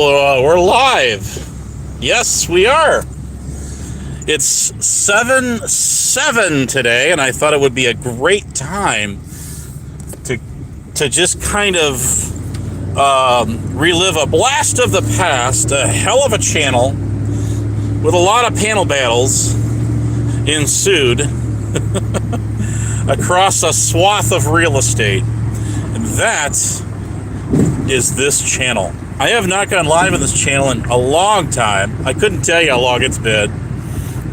We're live. Yes, we are. It's 7/7 today, and I thought it would be a great time to just kind of relive a blast of the past, a hell of a channel with a lot of panel battles ensued across a swath of real estate. And that is this channel. I have not gone live on this channel in a long time. I couldn't tell you how long it's been,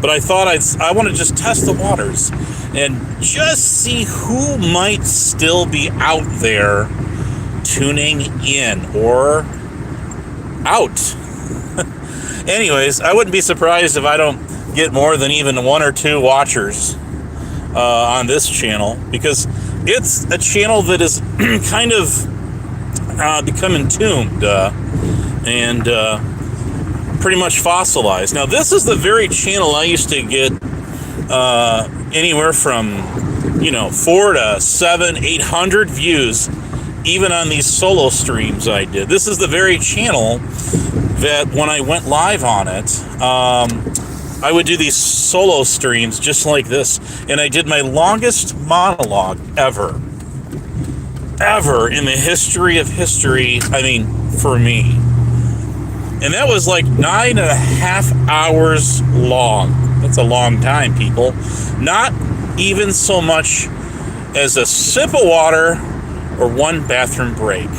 but I thought I want to just test the waters and just see who might still be out there tuning in or out. Anyways, I wouldn't be surprised if I don't get more than even one or two watchers on this channel, because it's a channel that is kind of become entombed and pretty much fossilized. Now, this is the very channel I used to get anywhere from 4 to 700, 800 views, even on these solo streams I did. This is the very channel that when I went live on it, I would do these solo streams just like this, and I did my longest monologue ever in the history of history, for me. And that was like 9.5 hours long. That's a long time, people. Not even so much as a sip of water or one bathroom break.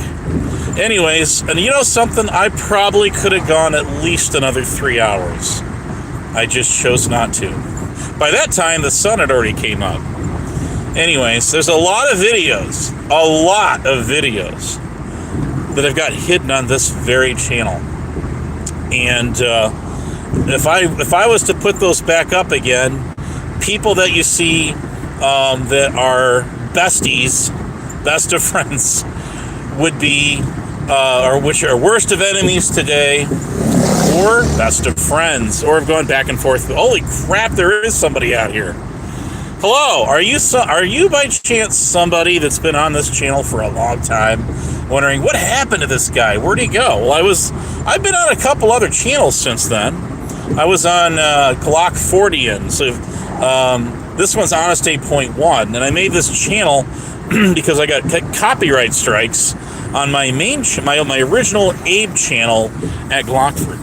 Anyways, and you know something? I probably could have gone at least another 3 hours. I just chose not to. By that time, the sun had already came up. Anyways, there's a lot of videos that have got hidden on this very channel. And if I was to put those back up again, people that you see that are besties, best of friends, would be, or which are worst of enemies today, or best of friends, or have gone back and forth. Holy crap, there is somebody out here. Hello, are you by chance somebody that's been on this channel for a long time, wondering what happened to this guy? Where'd he go? Well, I've been on a couple other channels since then. I was on Glock 40, so this one's Honest 8.1, and I made this channel because I got copyright strikes on my my original Abe channel at Glockford.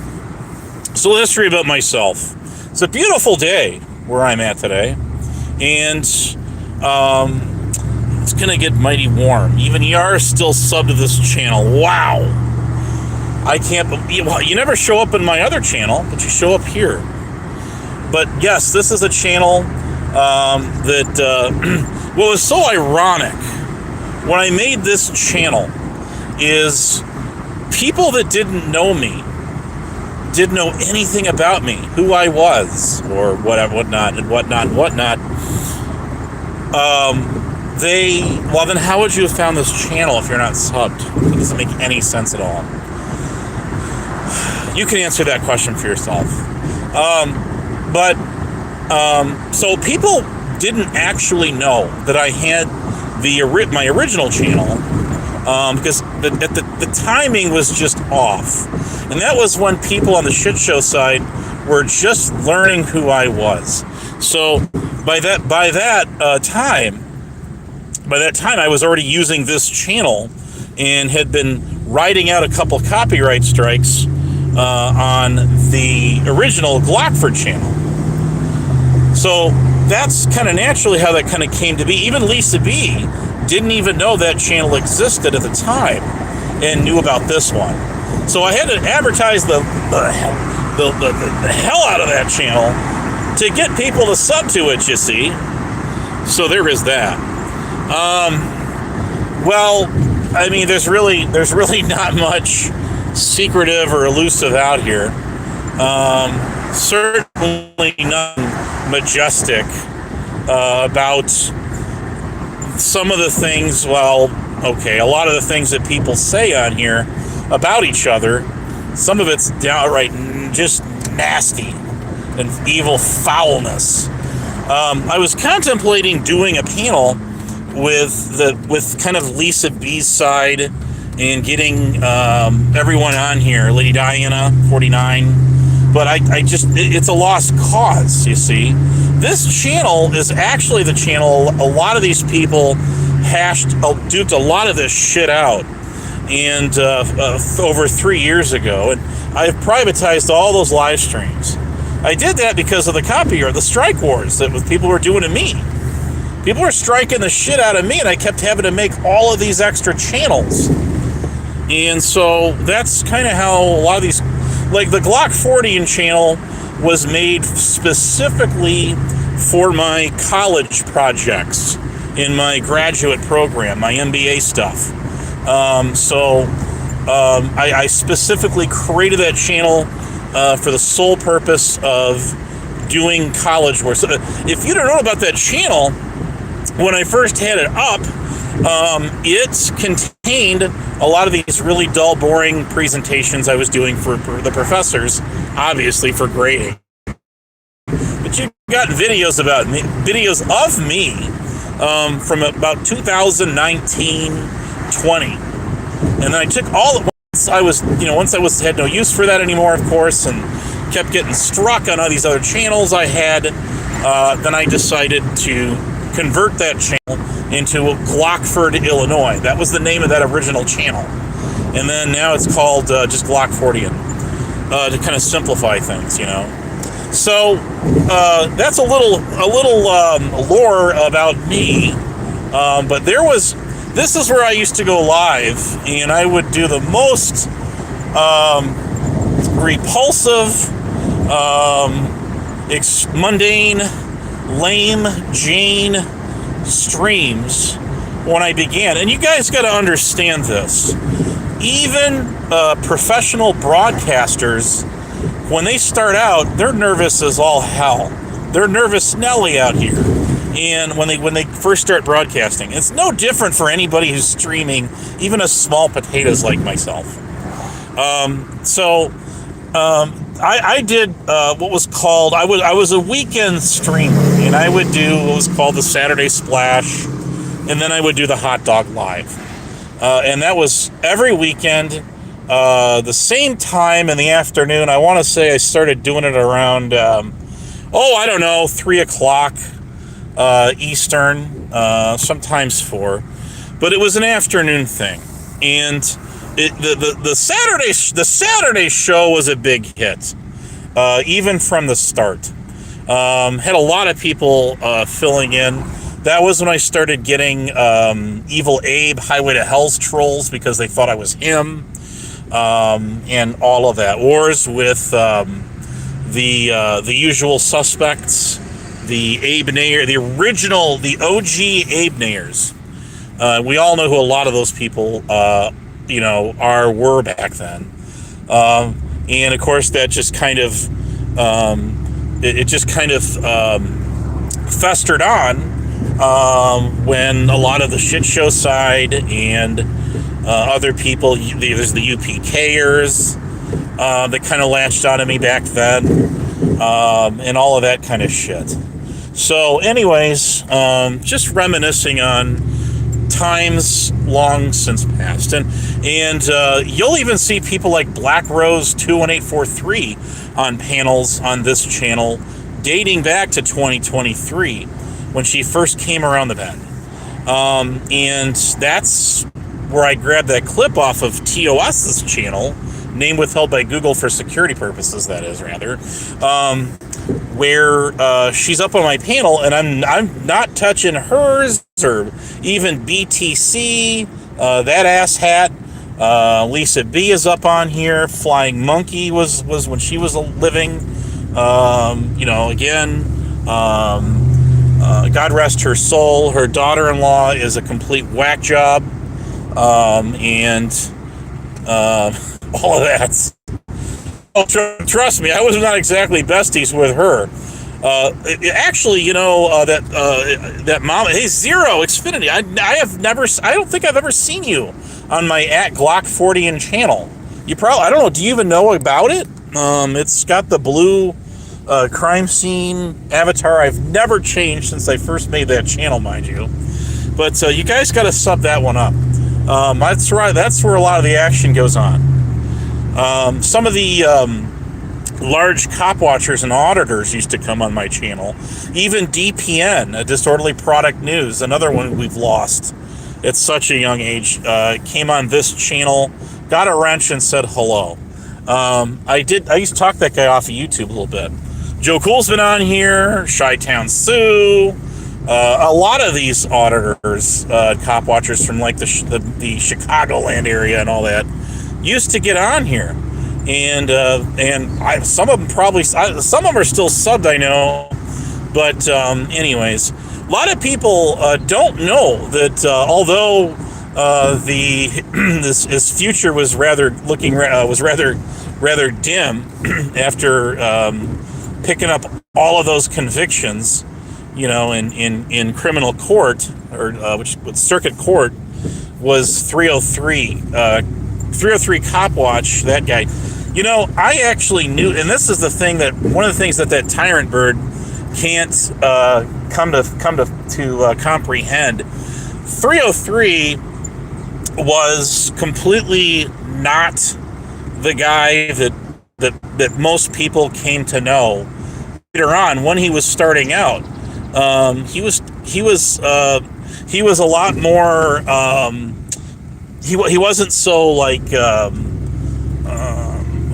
So, a little history about myself. It's a beautiful day where I'm at today. And it's going to get mighty warm. Even ER is still subbed to this channel. Wow. I can't believe... Well, you never show up in my other channel, but you show up here. But yes, this is a channel that... what was so ironic when I made this channel is people that didn't know me, didn't know anything about me, who I was, or whatnot. Well, then how would you have found this channel if you're not subbed? It doesn't make any sense at all. You can answer that question for yourself. So people didn't actually know that I had my original channel, because the timing was just off. And that was when people on the shit show side were just learning who I was. So by that time I was already using this channel and had been writing out a couple copyright strikes on the original Glockford channel. So that's kind of naturally how that kind of came to be. Even Lisa B didn't even know that channel existed at the time and knew about this one. So I had to advertise the hell out of that channel to get people to sub to it, you see. So there is that. There's really not much secretive or elusive out here. Certainly nothing majestic about some of the things. A lot of the things that people say on here about each other, some of it's downright just nasty and evil foulness. I was contemplating doing a panel with kind of Lisa B's side and getting everyone on here, Lady Diana, 49. But it's a lost cause, you see. This channel is actually the channel a lot of these people duped a lot of this shit out. And over 3 years ago, and I've privatized all those live streams. I did that because of the copyright, the strike wars that people were doing to me. People were striking the shit out of me, and I kept having to make all of these extra channels. And so that's kind of how a lot of these, like the Glock 40 channel was made specifically for my college projects in my graduate program, my MBA stuff. I specifically created that channel for the sole purpose of doing college work. So if you don't know about that channel, when I first had it up, it contained a lot of these really dull, boring presentations I was doing for the professors, obviously for grading. But you got videos of me from about 2019-20, and then I took all at once. Once I had no use for that anymore, of course, and kept getting struck on all these other channels I had. Then I decided to convert that channel into Glockford, Illinois. That was the name of that original channel. And then now it's called just Glock 40ian, to kind of simplify things, So that's a little lore about me. But this is where I used to go live, and I would do the most repulsive, mundane, lame Jane streams when I began. And you guys got to understand this. Even professional broadcasters, when they start out, they're nervous as all hell. They're nervous Nelly out here. And when they first start broadcasting, it's no different for anybody who's streaming, even a small potatoes like myself. I did what was called, I was a weekend streamer, and I would do what was called the Saturday Splash, and then I would do the Hot Dog Live. And that was every weekend, the same time in the afternoon. I want to say I started doing it around, 3 o'clock Eastern, sometimes 4. But it was an afternoon thing. And the Saturday show was a big hit, even from the start. Had a lot of people filling in. That was when I started getting Evil Abe, Highway to Hell's trolls, because they thought I was him, and all of that. Wars with the usual suspects, the Abe Nair, the OG Abe Nairs. We all know who a lot of those people were back then. And of course that just kind of festered on when a lot of the shit show side and other people, there's the UPKers that kind of latched onto me back then, and all of that kind of shit. So anyways, just reminiscing on times long since past, and you'll even see people like Black Rose 21843 on panels on this channel dating back to 2023 when she first came around the bend, and that's where I grabbed that clip off of TOS's channel, name withheld by Google for security purposes, that is, rather, where she's up on my panel, and I'm not touching hers or even BTC, that ass hat. Lisa B is up on here. Flying Monkey was when she was living. God rest her soul. Her daughter-in-law is a complete whack job, and all of that. Trust me, I was not exactly besties with her. That mom, hey, Zero Xfinity, I don't think I've ever seen you on my @Glock 40ian channel. I don't know, do you even know about it? It's got the blue crime scene avatar. I've never changed since I first made that channel, mind you. But you guys got to sub that one up. That's right. That's where a lot of the action goes on. Some of the large cop watchers and auditors used to come on my channel. Even DPN, Disorderly Product News, another one we've lost at such a young age, came on this channel, got a wrench, and said hello. I used to talk that guy off of YouTube a little bit. Joe Cool's been on here, Chi-Town Sue, a lot of these auditors, cop watchers from like the Chicagoland area and all that, used to get on here. And some of them some of them are still subbed, I know. But anyways, a lot of people don't know that although his future was rather dim after picking up all of those convictions, in criminal court, or which with circuit court, was 303 Cop Watch, that guy. I actually knew, and this is the thing, that one of the things that Tyrant Bird can't come to comprehend. 303 was completely not the guy that most people came to know later on when he was starting out. He was a lot more. He wasn't so like.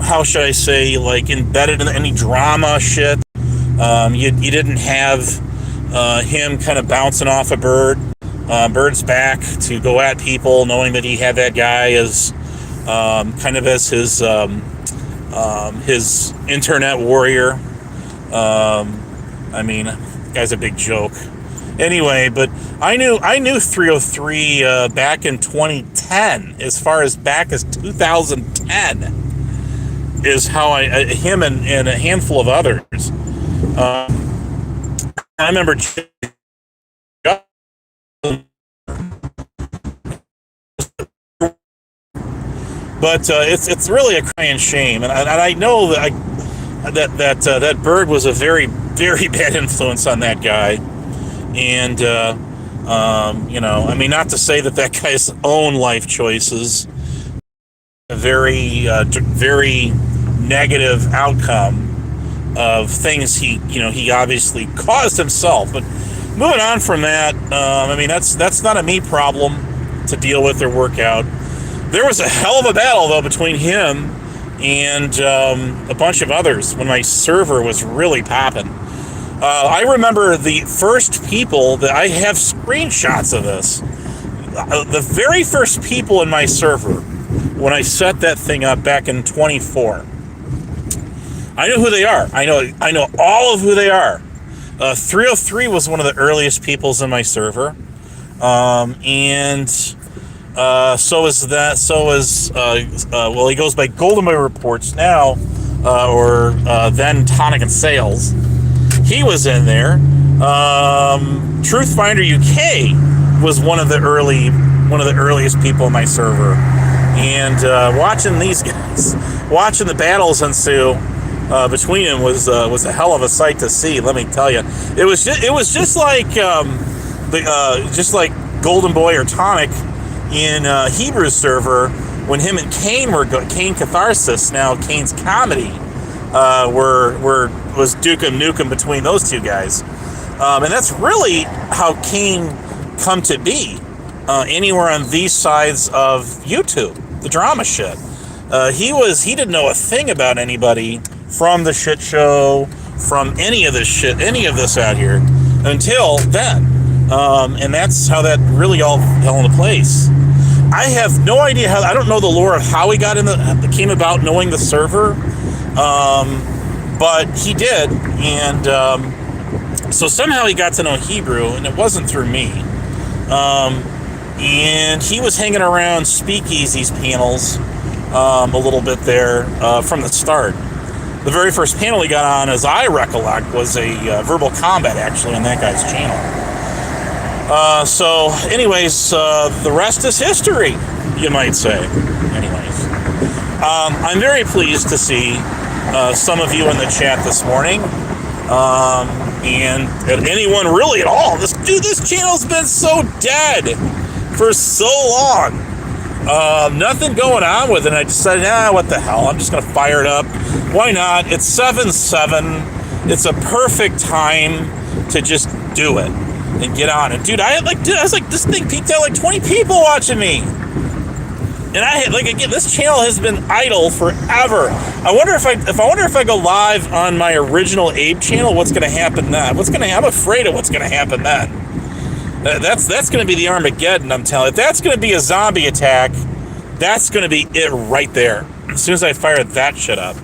How should I say, like, embedded in any drama shit. You didn't have him kind of bouncing off a Bird's back to go at people, knowing that he had that guy as kind of as his internet warrior. Guy's a big joke. Anyway, but I knew 303 back in 2010, as far as back as 2010. Is how him and a handful of others. I remember, but it's really a crying shame, and I know that Bird was a very, very bad influence on that guy, and not to say that guy's own life choices, very negative outcome of things he obviously caused himself. But moving on from that, that's not a me problem to deal with or work out. There was a hell of a battle though between him and a bunch of others when my server was really popping. I remember the first people that I have screenshots of this. The very first people in my server when I set that thing up back in 24. I know who they are. I know all of who they are. 303 was one of the earliest peoples in my server, and so is that. So is he goes by Golden Boy Reports now, or then Tonic and Sales. He was in there. Truthfinder UK was one of the earliest people in my server, and watching these guys, watching the battles ensue between them was a hell of a sight to see. Let me tell you, it was just like Golden Boy or Tonic in Hebrew's server when him and Kane Kane Catharsis, now Kane's Comedy, was Dukem Nukem between those two guys, and that's really how Kane come to be anywhere on these sides of YouTube, the drama shit. He didn't know a thing about anybody from the shit show, from any of this out here until then, and that's how that really all fell into place. I have no idea how. I don't know the lore of how he came about knowing the server, but he did, and so somehow he got to know Hebrew, and it wasn't through me. And he was hanging around Speakeasy's panels a little bit there from the start. The very first panel he got on, as I recollect, was a verbal combat, actually, on that guy's channel. So, anyways, the rest is history, you might say. Anyways, I'm very pleased to see some of you in the chat this morning, and anyone really at all. This channel's been so dead for so long. Nothing going on with it. I decided, what the hell? I'm just going to fire it up. Why not? It's 7/7. It's a perfect time to just do it and get on it. Dude, I was like, this thing peaked out like 20 people watching me. And again, this channel has been idle forever. I wonder if I go live on my original Abe channel, what's going to happen then? I'm afraid of what's going to happen then. That's going to be the Armageddon, I'm telling you. If that's going to be a zombie attack, that's going to be it right there. As soon as I fire that shit up.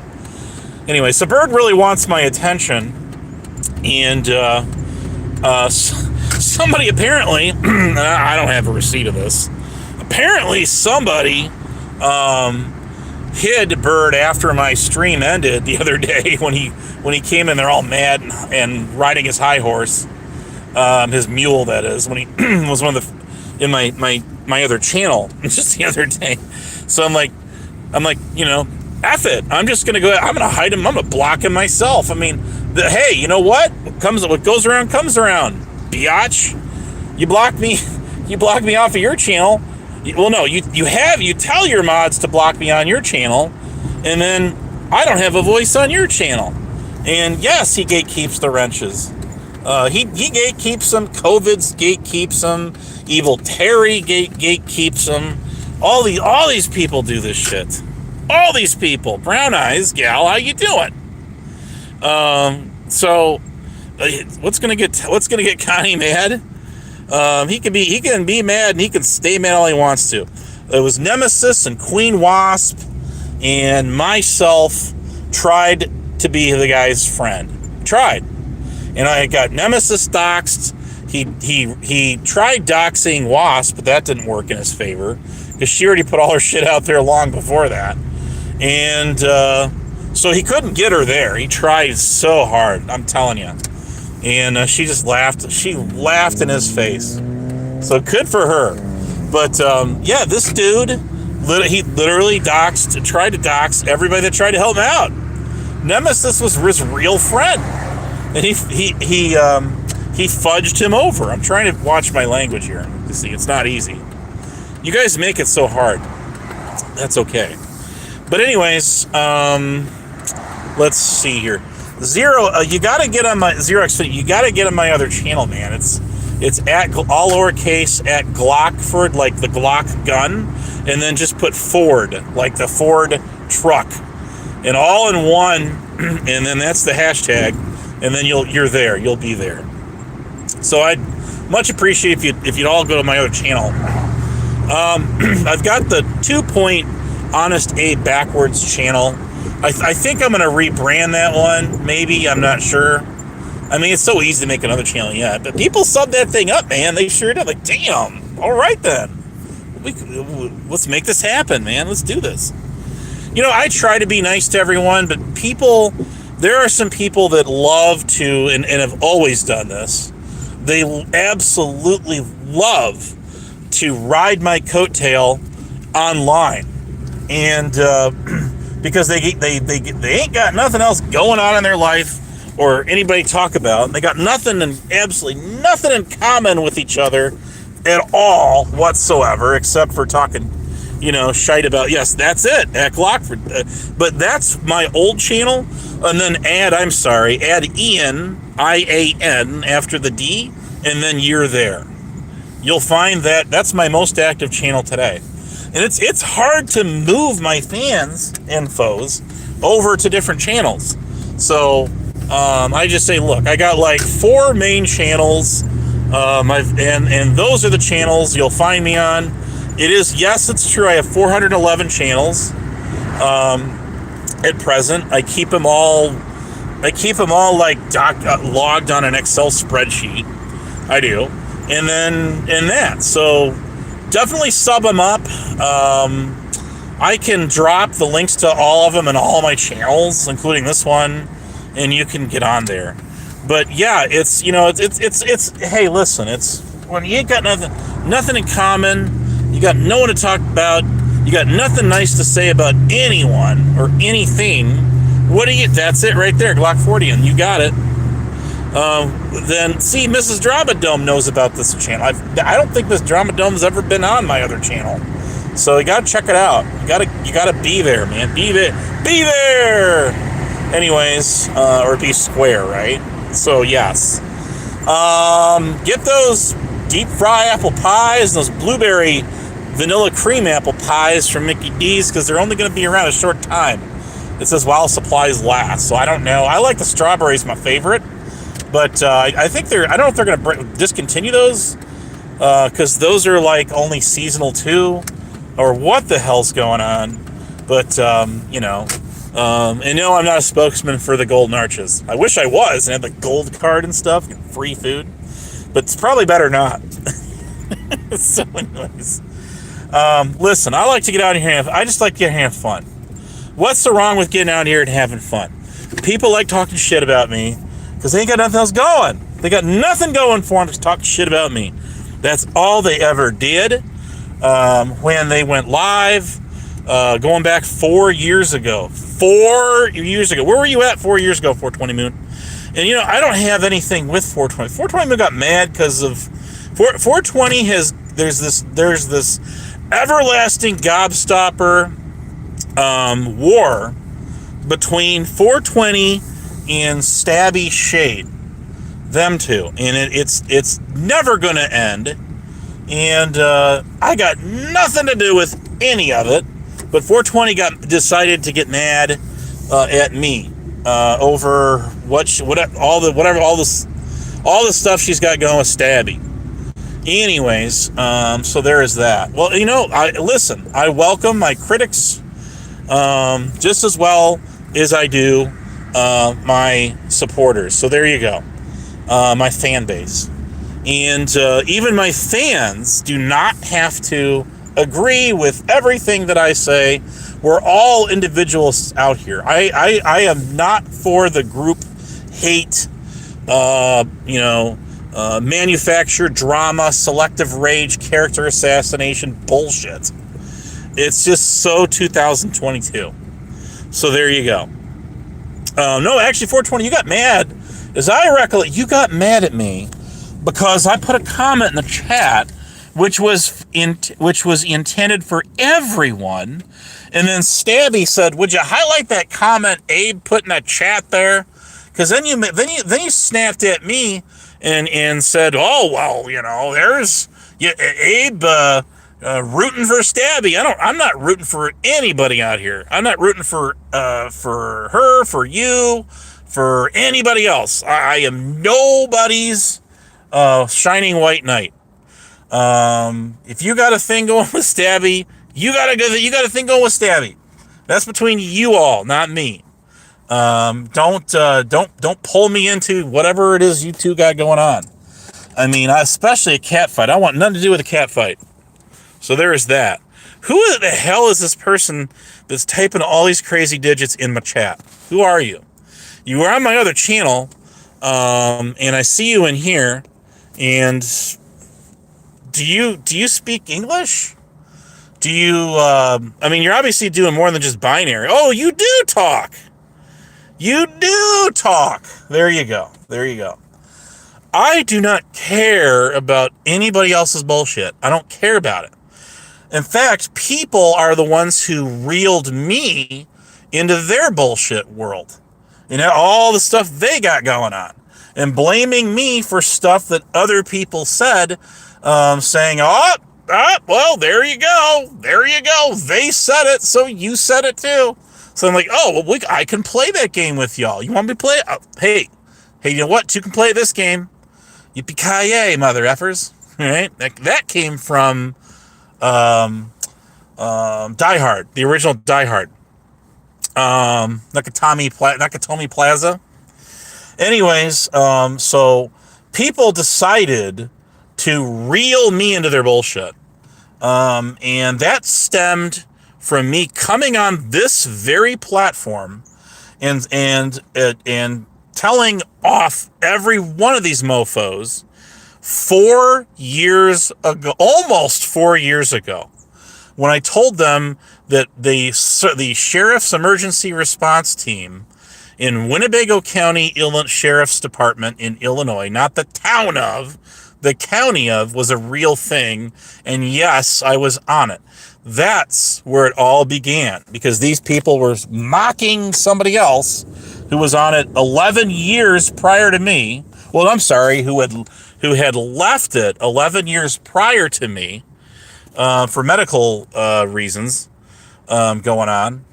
Anyway, so Bird really wants my attention. And somebody apparently, I don't have a receipt of this, apparently somebody hid Bird after my stream ended the other day when he came in there all mad and riding his high horse. His mule, that is, when he was one of in my other channel just the other day. So I'm like, F it. I'm just gonna go. I'm gonna hide him. I'm gonna block him myself. I mean, hey, you know what? What goes around comes around. Biatch, you block me off of your channel. Well, no, you tell your mods to block me on your channel, and then I don't have a voice on your channel. And yes, he gatekeeps the wrenches. He gatekeeps them. COVID's gatekeeps them. Evil Terry gatekeeps them. All these people do this shit. All these people. Brown Eyes gal, how you doing? So what's gonna get Connie mad? He can be mad and he can stay mad all he wants to. It was Nemesis and Queen Wasp and myself tried to be the guy's friend. Tried. And I got Nemesis doxxed. He tried doxing Wasp, but that didn't work in his favor because she already put all her shit out there long before that. And so he couldn't get her there. He tried so hard, I'm telling you. And she just laughed. She laughed in his face. So good for her. But yeah, this dude, he literally tried to dox everybody that tried to help him out. Nemesis was his real friend. And he fudged him over. I'm trying to watch my language here to see. It's not easy. You guys make it so hard. That's okay. But anyways, let's see here. Zero, you got to get on my Zero Xfinity. You got to get on my other channel, man. It's at all lowercase at Glockford, like the Glock gun, and then just put Ford, like the Ford truck, and all in one, and then that's the hashtag. And then you're there. You'll be there. So I'd much appreciate if you'd all go to my other channel. I've got the 2-point Honest Abe Backwards channel. I think I'm going to rebrand that one. Maybe. I'm not sure. I mean, it's so easy to make another channel yet. But people sub that thing up, man. They sure did. Like, damn. All right, then. Let's make this happen, man. Let's do this. I try to be nice to everyone, but there are some people that love to, and have always done this. They absolutely love to ride my coattail online, and because they ain't got nothing else going on in their life or anybody to talk about. They got absolutely nothing in common with each other at all whatsoever, except for talking, shite about. Yes, that's it, at Glockford. But that's my old channel. And then add Ian, IAN, after the D, and then you're there. You'll find that's my most active channel today. And it's hard to move my fans and foes over to different channels. So I just say, look, I got like 4 main channels, and those are the channels you'll find me on. Yes, it's true, I have 411 channels. At present, I keep them all like logged on an Excel spreadsheet. I do, and that. So definitely sub them up. I can drop the links to all of them in all my channels, including this one, and you can get on there. But yeah, it's hey, listen, it's when you ain't got nothing in common, you got no one to talk about. You got nothing nice to say about anyone or anything. That's it right there, Glock40, you got it. Then, see, Mrs. Drama Dome knows about this channel. I don't think Miss Drama Dome's ever been on my other channel. So you gotta check it out. You gotta be there, man. Be there. Anyways, or be square, right? So yes, get those deep fry apple pies and those blueberry vanilla cream apple pies from Mickey D's, because they're only going to be around a short time. It says while supplies last, so I don't know. I like the strawberries, my favorite, but I think I don't know if they're going to discontinue those, because those are like only seasonal too, or what the hell's going on. But and no, I'm not a spokesman for the Golden Arches. I wish I was and had the gold card and stuff, and free food, but it's probably better not. So anyways, listen, I like to get out here. I just like to get here and have fun. What's so wrong with getting out here and having fun? People like talking shit about me because they ain't got nothing else going. They got nothing going for them to talk shit about me. That's all they ever did. When they went live, going back 4 years ago. 4 years ago. Where were you at 4 years ago, 420 Moon? And I don't have anything with 420. 420 Moon got mad because of 420 has. There's this everlasting gobstopper war between 420 and Stabby Shade, them two, and it's never gonna end. And I got nothing to do with any of it, but 420 decided to get mad at me over all the stuff she's got going with Stabby. Anyways, so there is that. Well, I welcome my critics just as well as I do my supporters. So there you go, my fan base. And even my fans do not have to agree with everything that I say. We're all individuals out here. I am not for the group hate, manufactured drama, selective rage, character assassination bullshit. It's just so 2022. So there you go. No, actually, 420, you got mad. As I recollect, you got mad at me because I put a comment in the chat which was intended for everyone, and then Stabby said, "Would you highlight that comment Abe put in that chat there?" Because then you snapped at me and said, "Oh well, there's Abe rooting for Stabby." I'm not rooting for anybody out here. I'm not rooting for her, for you, for anybody else. I am nobody's shining white knight. If you got a thing going with Stabby, you got a thing going with Stabby. That's between you all, not me. Don't pull me into whatever it is you two got going on. I mean, especially a cat fight. I want nothing to do with a cat fight. So there is that. Who the hell is this person that's typing all these crazy digits in my chat? Who are you? You were on my other channel, and I see you in here. And do you speak English? Do you? You're obviously doing more than just binary. Oh, you do talk. You do talk. There you go. I do not care about anybody else's bullshit. I don't care about it. In fact, people are the ones who reeled me into their bullshit world. All the stuff they got going on. And blaming me for stuff that other people said, saying, well, there you go. They said it, so you said it too. So I'm like, oh, well, I can play that game with y'all. You want me to play it? Hey, you know what? You can play this game. Yippee-ki-yay, mother effers. All right? That came from Die Hard, the original Die Hard. Nakatomi Plaza. Anyways, so people decided to reel me into their bullshit. And that stemmed from me coming on this very platform and telling off every one of these mofos 4 years ago, almost 4 years ago, when I told them that the Sheriff's Emergency Response Team in Winnebago County Sheriff's Department in Illinois, not the town of, the county of, was a real thing, and yes, I was on it. That's where it all began, because these people were mocking somebody else who was on it 11 years prior to me. Well, I'm sorry, who had left it 11 years prior to me for medical reasons going on.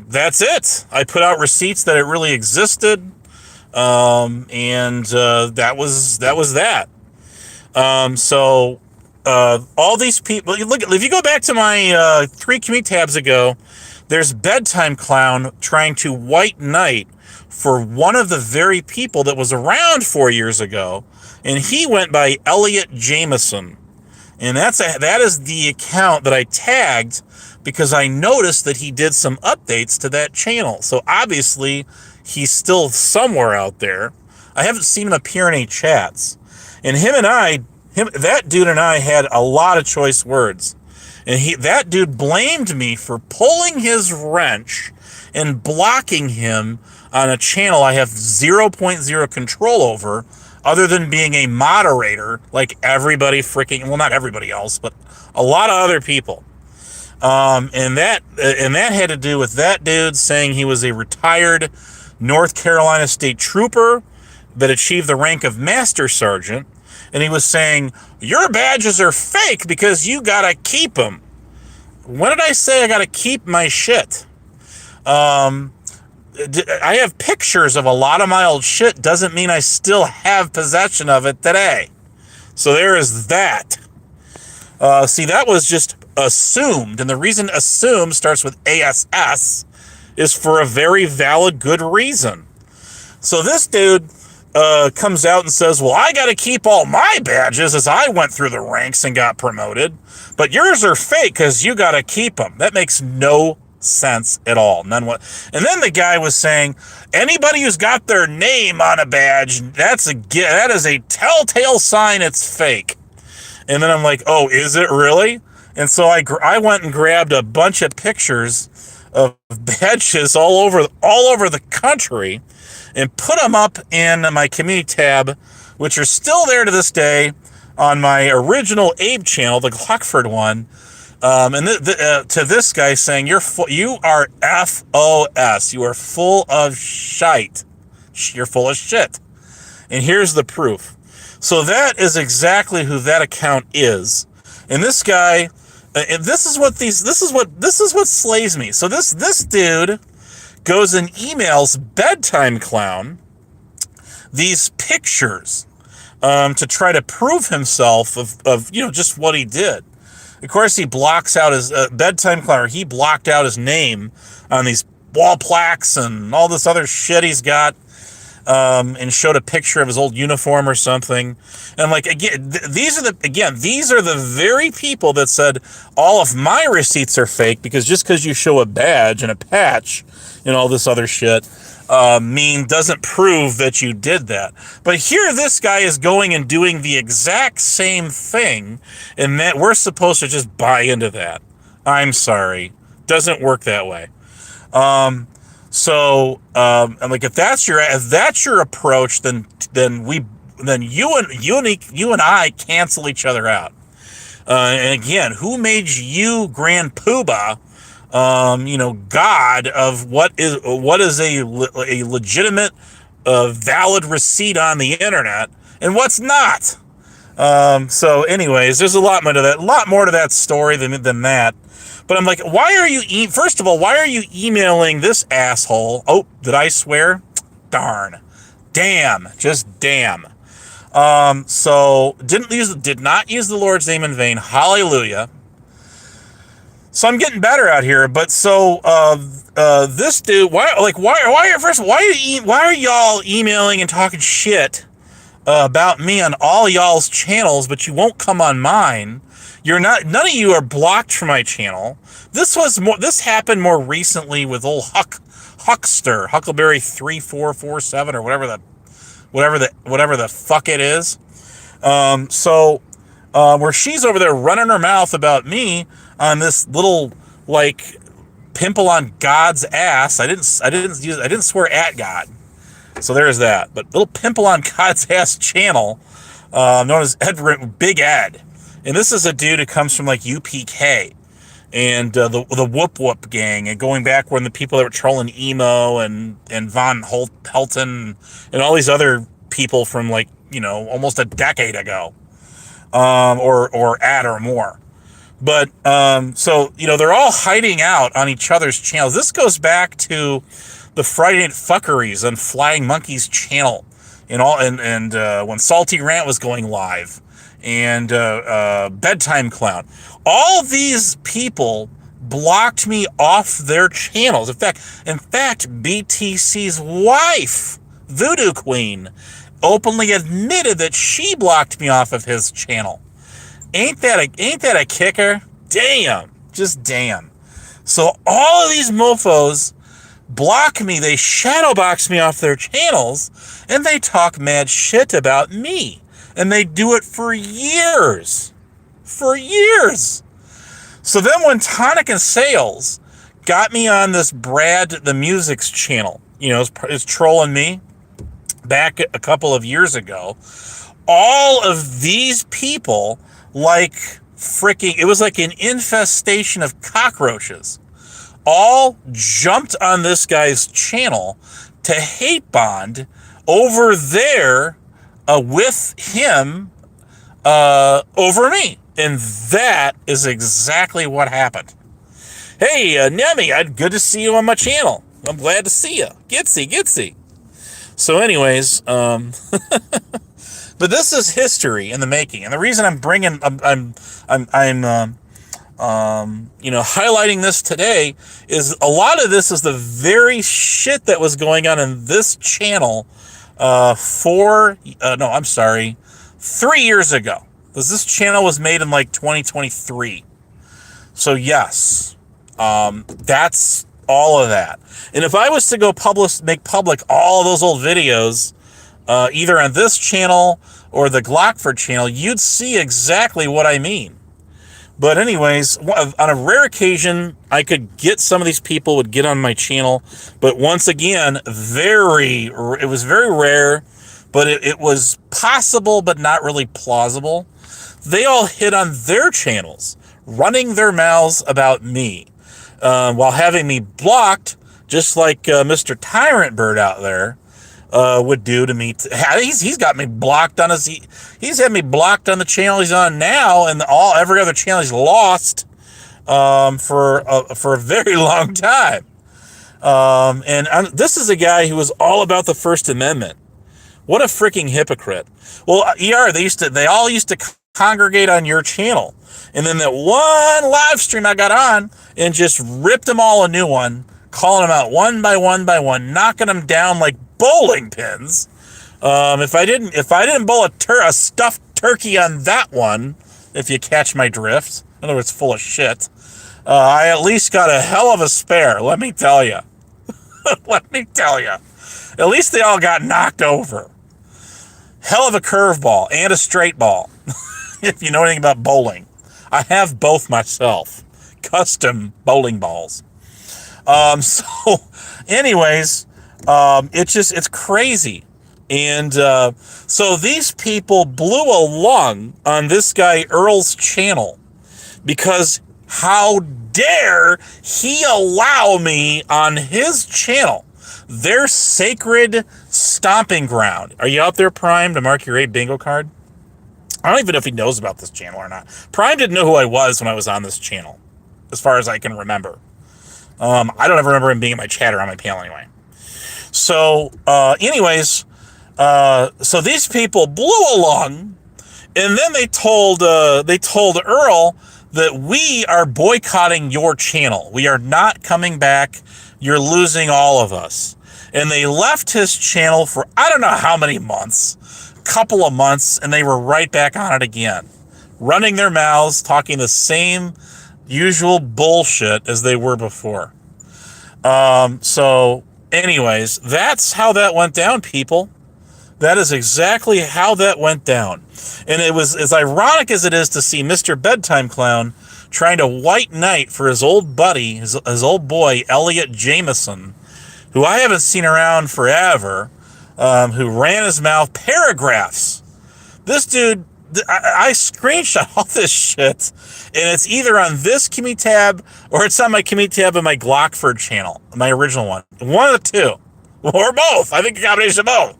That's it. I put out receipts that it really existed, and that was that. So all these people, look, if you go back to my 3 community tabs ago, there's Bedtime Clown trying to white knight for one of the very people that was around 4 years ago, and he went by Elliot Jameson. And that is the account that I tagged because I noticed that he did some updates to that channel. So obviously he's still somewhere out there. I haven't seen him appear in any chats. And that dude and I had a lot of choice words. And that dude blamed me for pulling his wrench and blocking him on a channel I have 0.0 control over, other than being a moderator like everybody well, not everybody else, but a lot of other people. And that had to do with that dude saying he was a retired North Carolina State Trooper that achieved the rank of Master Sergeant. And he was saying, your badges are fake because you gotta keep them. When did I say I gotta keep my shit? I have pictures of a lot of my old shit. Doesn't mean I still have possession of it today. So there is that. See, that was just assumed. And the reason assumed starts with ASS is for a very valid, good reason. So this dude comes out and says, well, I got to keep all my badges as I went through the ranks and got promoted, but yours are fake because you got to keep them. That makes no sense at all. None what. And then the guy was saying, anybody who's got their name on a badge, that is a telltale sign it's fake. And then I'm like, oh, is it really? And so I went and grabbed a bunch of pictures of badges all over the country and put them up in my community tab, which are still there to this day on my original Abe channel, the Glockford one. To this guy saying, you are FOS. You are full of shite. You're full of shit. And here's the proof. So that is exactly who that account is. And this guy, this is what slays me. So this dude goes and emails Bedtime Clown these pictures to try to prove himself of just what he did. Of course, he blocks out his Bedtime Clown. He blocked out his name on these wall plaques and all this other shit he's got, and showed a picture of his old uniform or something. And I'm like, again, these are the very people that said all of my receipts are fake because just because you show a badge and a patch and all this other shit doesn't prove that you did that. But here this guy is going and doing the exact same thing, and that we're supposed to just buy into that. I'm sorry. Doesn't work that way. So I'm like, if that's your approach, then you and I cancel each other out. And again, who made you Grand Poobah? God of what is a legitimate, valid receipt on the internet, and what's not. So anyways, there's a lot more to that story than that. But I'm like, first of all, why are you emailing this asshole? Oh, did I swear? Darn. Damn. Just damn. So did not use the Lord's name in vain. Hallelujah. So I'm getting better out here, but so this dude, why are y'all emailing and talking shit about me on all y'all's channels, but you won't come on mine? None of you are blocked from my channel. This happened more recently with old Huckster, Huckleberry 3447 or whatever the fuck it is. Where she's over there running her mouth about me on this little pimple on God's ass. I didn't swear at God. So there's that. But little pimple on God's ass channel, known as Big Ed. And this is a dude who comes from like UPK and the Whoop Whoop gang, and going back when the people that were trolling Emo and Von Helton and all these other people from like, almost a decade ago, or more. But so they're all hiding out on each other's channels. This goes back to the Friday Night Fuckeries on Flying Monkey's channel, and when Salty Rant was going live, and Bedtime Clown. All these people blocked me off their channels. In fact, BTC's wife, Voodoo Queen, openly admitted that she blocked me off of his channel. Ain't that a kicker? Damn, just damn. So all of these mofos block me, they shadowbox me off their channels, and they talk mad shit about me. And they do it for years. For years. So then when Tonic and Sales got me on this Brad the Music's channel, is trolling me back a couple of years ago, all of these people, like freaking, it was like an infestation of cockroaches, all jumped on this guy's channel to hate bond over there with him over me. And that is exactly what happened. Hey, Nemi, good to see you on my channel. I'm glad to see you. Gitsy. So anyways, but this is history in the making. And the reason I'm highlighting this today is a lot of this is the very shit that was going on in this channel 3 years ago. Because this channel was made in like 2023. So yes, that's all of that. And if I was to go make public all of those old videos, either on this channel or the Glockford channel, you'd see exactly what I mean. But anyways, on a rare occasion, I could get some of these people would get on my channel. But once again, it was very rare, but it was possible, but not really plausible. They all hid on their channels, running their mouths about me, while having me blocked, just like Mr. Tyrant Bird out there would do to me. He's got me blocked on he's had me blocked on the channel he's on now, and every other channel he's lost for a very long time. This is a guy who was all about the First Amendment. What a freaking hypocrite. Well, they all used to congregate on your channel. And then that one live stream I got on and just ripped them all a new one, calling them out one by one, knocking them down like bowling pins. If I didn't bowl a stuffed turkey on that one, if you catch my drift, in other words, full of shit, I at least got a hell of a spare, let me tell you. Let me tell you. At least they all got knocked over. Hell of a curveball and a straight ball. If you know anything about bowling. I have both myself. Custom bowling balls. So anyways, it's crazy. And so these people blew a lung on this guy Earl's channel because how dare he allow me on his channel, their sacred stomping ground. Are you out there, Prime, to mark your 8 bingo card? I don't even know if he knows about this channel or not. Prime didn't know who I was when I was on this channel, as far as I can remember. I don't ever remember him being in my chat or on my panel anyway. So, so these people blew along, and then they told Earl that we are boycotting your channel. We are not coming back. You're losing all of us. And they left his channel for I don't know how many months. Couple of months, and they were right back on it again, running their mouths, talking the same usual bullshit as they were before. So anyways, that's how that went down, people. That is exactly how that went down. And it was as ironic as it is to see Mr. Bedtime Clown trying to white knight for his old buddy, his old boy, Elliot Jameson, who I haven't seen around forever, who ran his mouth paragraphs. This dude I screenshot all this shit, and it's either on this commute tab or it's on my commute tab in my Glockford channel, my original one. One of the two, or both. I think a combination of both.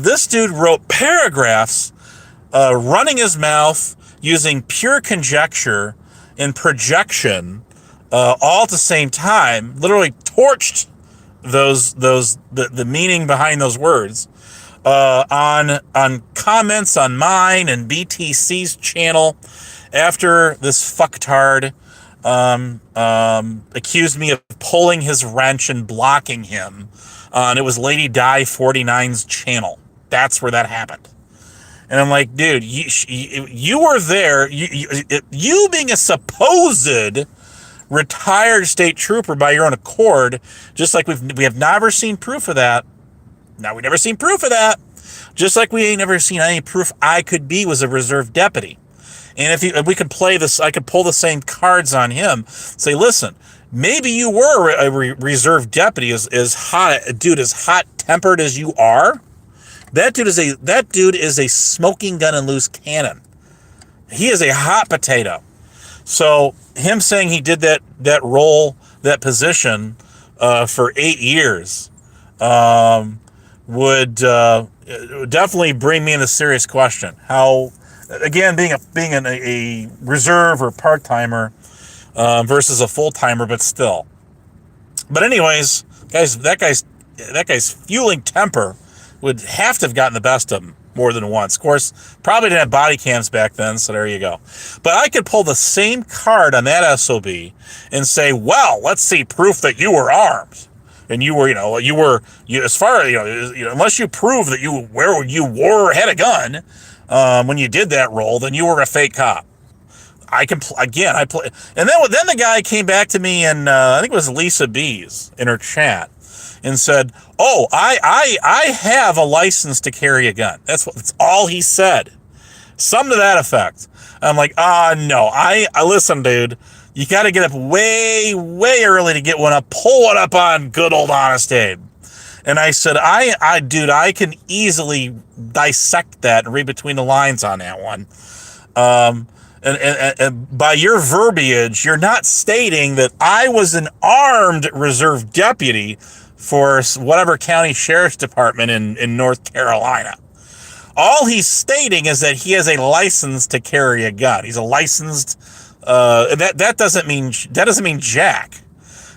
This dude wrote paragraphs, running his mouth, using pure conjecture and projection, all at the same time. Literally torched the meaning behind those words. On comments on mine and BTC's channel after this fucktard accused me of pulling his wrench and blocking him. And it was Lady Di 49's channel. That's where that happened. And I'm like, dude, you were there. You being a supposed retired state trooper by your own accord, just like we have never seen proof of that. Now, we never seen proof of that. Just like we ain't never seen any proof I could be was a reserve deputy. And if we could play this, I could pull the same cards on him. Say, listen, maybe you were a reserve deputy, as hot-tempered as you are. That dude is a smoking gun and loose cannon. He is a hot potato. So him saying he did that role, that position, for 8 years, would definitely bring me into serious question. How, again, being a reserve or part-timer versus a full-timer, but still. But anyways, guys, that guy's fueling temper would have to have gotten the best of him more than once. Of course, probably didn't have body cams back then, so there you go. But I could pull the same card on that SOB and say, well, let's see proof that you were armed. And you were, as far as, unless you prove that you had a gun when you did that role, then you were a fake cop. I play, and then the guy came back to me, and I think it was Lisa Bees in her chat, and said, "Oh, I have a license to carry a gun." That's all he said. Something to that effect. I'm like, no, I listen, dude. You got to get up way, way early to get one up. Pull one up on good old Honest Abe. And I said, dude, I can easily dissect that and read between the lines on that one. And by your verbiage, you're not stating that I was an armed reserve deputy for whatever county sheriff's department in North Carolina. All he's stating is that he has a license to carry a gun. He's a licensed. That doesn't mean jack.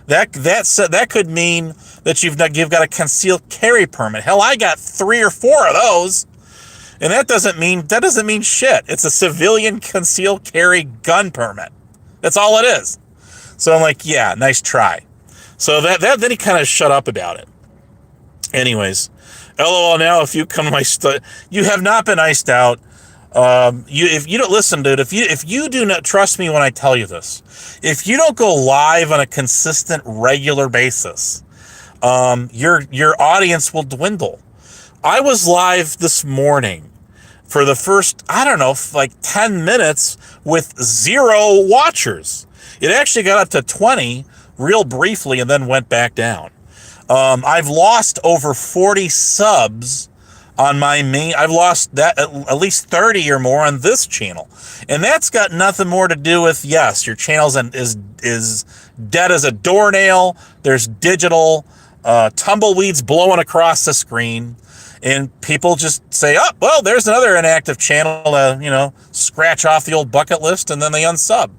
That could mean that you've got a concealed carry permit. Hell, I got 3 or 4 of those, and that doesn't mean shit. It's a civilian concealed carry gun permit. That's all it is. So I'm like, yeah, nice try. So then he kind of shut up about it. Anyways, LOL. Now, if you come to my you have not been iced out. If you don't listen, dude, if you do not trust me when I tell you this, if you don't go live on a consistent, regular basis, your audience will dwindle. I was live this morning for the first, 10 minutes with 0 watchers. It actually got up to 20 real briefly and then went back down. I've lost over 40 subs on my main. I've lost that at least 30 or more on this channel, and that's got nothing more to do with, yes, your channel's is dead as a doornail. There's digital tumbleweeds blowing across the screen, and people just say, oh, well, there's another inactive channel to scratch off the old bucket list, and then they unsub.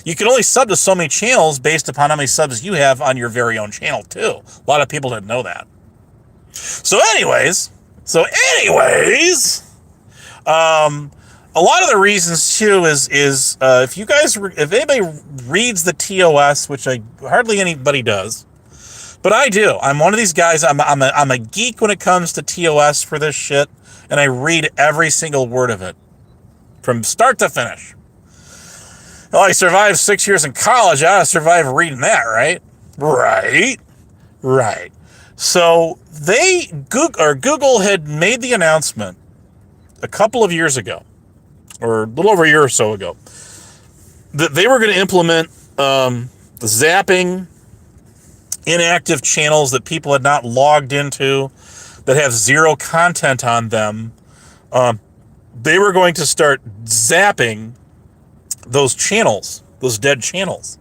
You can only sub to so many channels based upon how many subs you have on your very own channel too. A lot of people didn't know that. So anyways, a lot of the reasons too is if anybody reads the TOS, which hardly anybody does, but I do. I'm one of these guys. I'm a geek when it comes to TOS for this shit, and I read every single word of it from start to finish. Well, I survived 6 years in college. I ought to survive reading that, right? Right. So Google had made the announcement a couple of years ago, or a little over a year or so ago, that they were going to implement zapping inactive channels that people had not logged into, that have 0 content on them, they were going to start zapping those channels, those dead channels.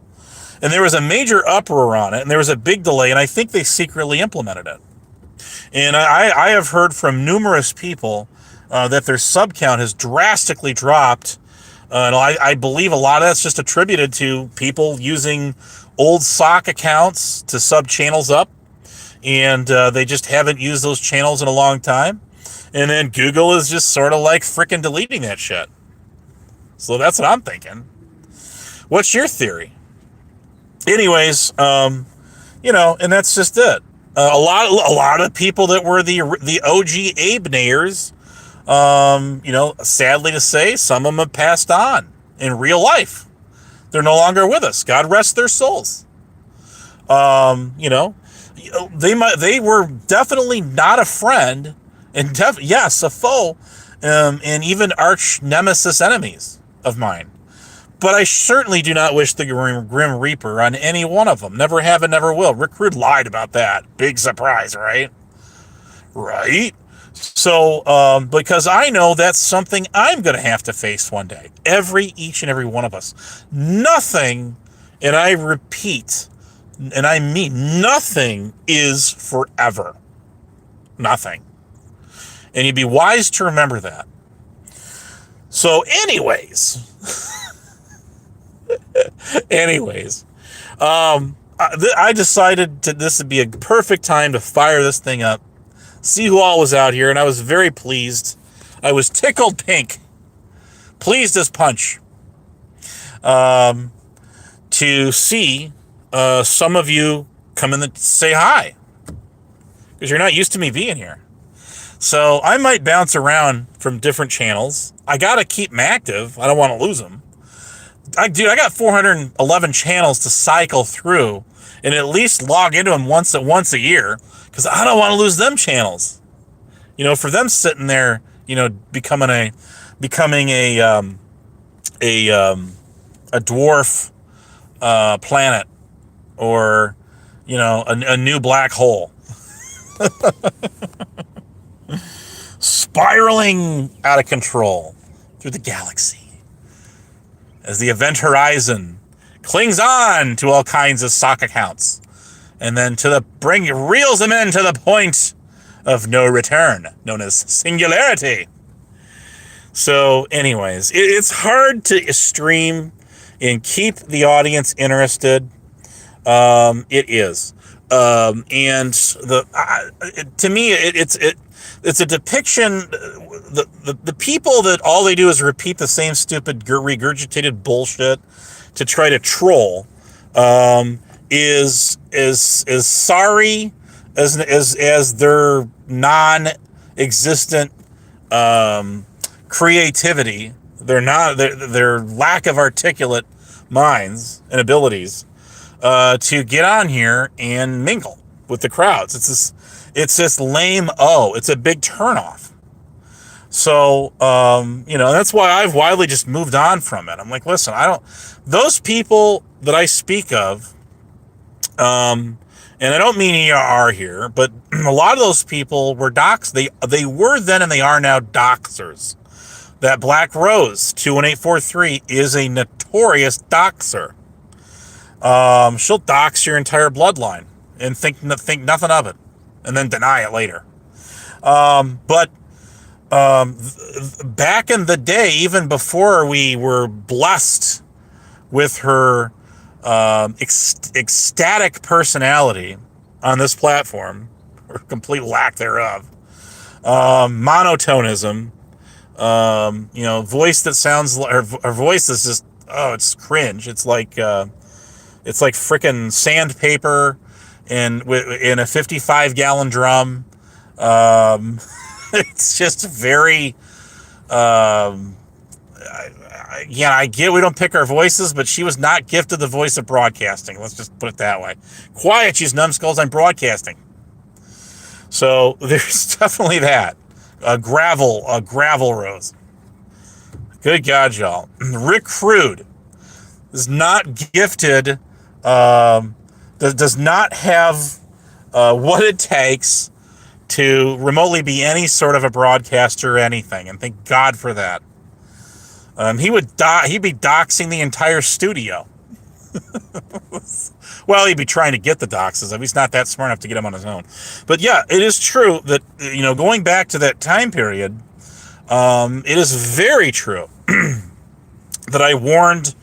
And there was a major uproar on it, and there was a big delay, and I think they secretly implemented it. And I have heard from numerous people that their sub count has drastically dropped. And I believe a lot of that's just attributed to people using old sock accounts to sub channels up. And they just haven't used those channels in a long time. And then Google is just sort of like freaking deleting that shit. So that's what I'm thinking. What's your theory? Anyways, and that's just it. A lot of people that were the OG Abe Nayers, sadly to say, some of them have passed on in real life. They're no longer with us. God rest their souls. They were definitely not a friend, and yes, a foe, and even arch nemesis enemies of mine. But I certainly do not wish the Grim Reaper on any one of them. Never have and never will. Rick Rude lied about that. Big surprise, right? Right? So, because I know that's something I'm going to have to face one day. Each and every one of us. Nothing, and I repeat, and I mean nothing is forever. Nothing. And you'd be wise to remember that. So, anyways... I decided this would be a perfect time to fire this thing up, see who all was out here, and I was very pleased. I was tickled pink, pleased as punch, to see some of you come in and say hi, because you're not used to me being here. So I might bounce around from different channels. I got to keep them active. I don't want to lose them. I got 411 channels to cycle through and at least log into them once a year, because I don't want to lose them channels. For them sitting there, becoming a dwarf planet, or a new black hole, spiraling out of control through the galaxy, as the event horizon clings on to all kinds of sock accounts, and then reels them in to the point of no return, known as singularity. So, anyways, it's hard to stream and keep the audience interested. It is, and to me, it's a depiction. The people that all they do is repeat the same stupid regurgitated bullshit to try to troll, is sorry as their non-existent creativity, their lack of articulate minds and abilities to get on here and mingle with the crowds. It's this lame it's a big turnoff. So, that's why I've widely just moved on from it. I'm like, listen, those people that I speak of, and I don't mean ER here, but a lot of those people were they were then and they are now doxers. That Black Rose 21843 is a notorious doxer. She'll dox your entire bloodline and think nothing of it, and then deny it later. But back in the day, even before we were blessed with her ecstatic personality on this platform, or complete lack thereof, monotonism, voice that sounds like her voice is just, it's cringe. It's like frickin' sandpaper in a 55-gallon drum. It's just very, I get we don't pick our voices, but she was not gifted the voice of broadcasting. Let's just put it that way. Quiet, you numbskulls, I'm broadcasting. So there's definitely that. A gravel Rose. Good God, y'all. Rick Rude is not gifted, does not have what it takes to remotely be any sort of a broadcaster or anything, and thank God for that. He'd be doxing the entire studio. Well, he'd be trying to get the doxes. He's not that smart enough to get them on his own. But yeah, it is true that, going back to that time period, it is very true that I warned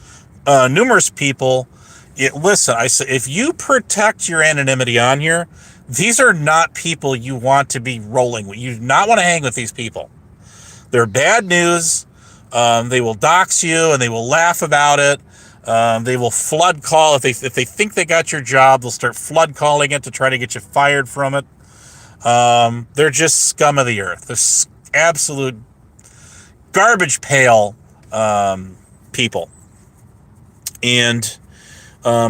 numerous people. Listen, I said, if you protect your anonymity on here, these are not people you want to be rolling with. You do not want to hang with these people. They're bad news. They will dox you and they will laugh about it. They will flood call. If they think they got your job, they'll start flood calling it to try to get you fired from it. They're just scum of the earth. They're absolute garbage pail people. And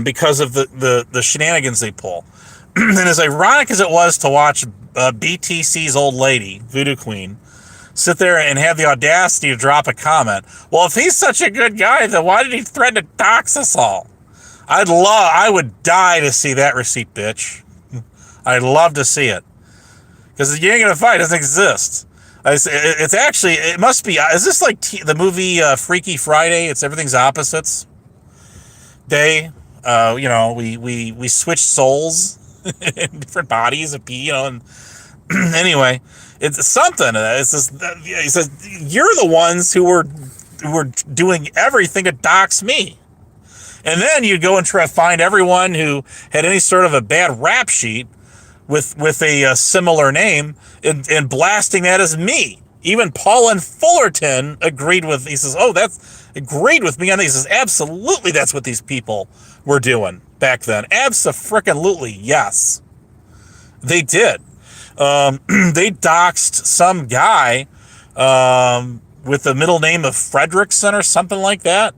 because of the shenanigans they pull. And as ironic as it was to watch BTC's old lady, Voodoo Queen, sit there and have the audacity to drop a comment, well, if he's such a good guy, then why did he threaten to dox us all? I would die to see that receipt, bitch. I'd love to see it. Because you ain't gonna fight, it doesn't exist. It's actually, it must be, is this like the movie Freaky Friday? It's Everything's Opposites Day. We switch souls in different bodies, and anyway, it's something. It's just, he says, you're the ones who were doing everything to dox me. And then you'd go and try to find everyone who had any sort of a bad rap sheet with a similar name and blasting that as me. Even Paulin Fullerton agreed with, he says, agreed with me on these. He says, absolutely, that's what these people were doing back then. Abso-frickin-lutely, yes. They did. They doxed some guy with the middle name of Fredrickson or something like that.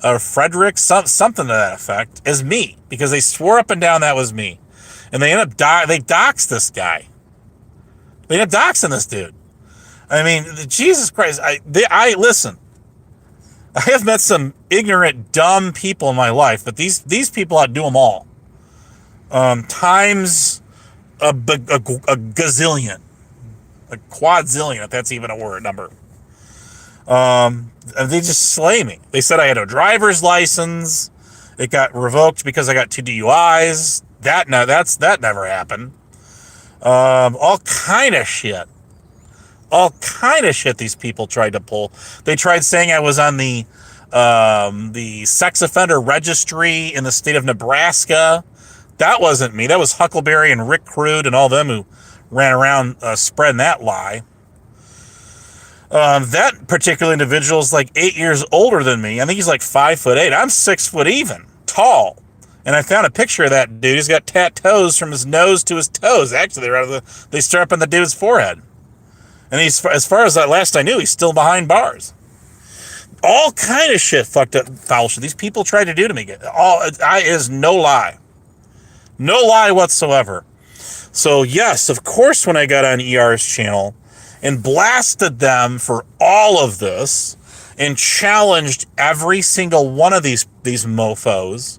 Or Frederick, something to that effect, as me. Because they swore up and down that was me. And they ended up, they doxed this guy. They ended up doxing this dude. I mean, Jesus Christ, listen. I have met some ignorant, dumb people in my life, but these people outdo them all. Times a gazillion. A quadzillion, if that's even a word number. They just slay me. They said I had a driver's license. It got revoked because I got 2 DUIs. That never happened. All kind of shit. All kind of shit these people tried to pull. They tried saying I was on the sex offender registry in the state of Nebraska. That wasn't me. That was Huckleberry and Rick Crude and all them who ran around spreading that lie. That particular individual is like 8 years older than me. I think he's like 5'8". I'm 6 foot even, tall. And I found a picture of that dude. He's got tattoos from his nose to his toes. Actually, they start up on the dude's forehead. And he's, as far as that last I knew, he's still behind bars. All kind of shit, fucked up, foul shit these people tried to do to me. Is no lie. No lie whatsoever. So yes, of course, when I got on ER's channel and blasted them for all of this and challenged every single one of these mofos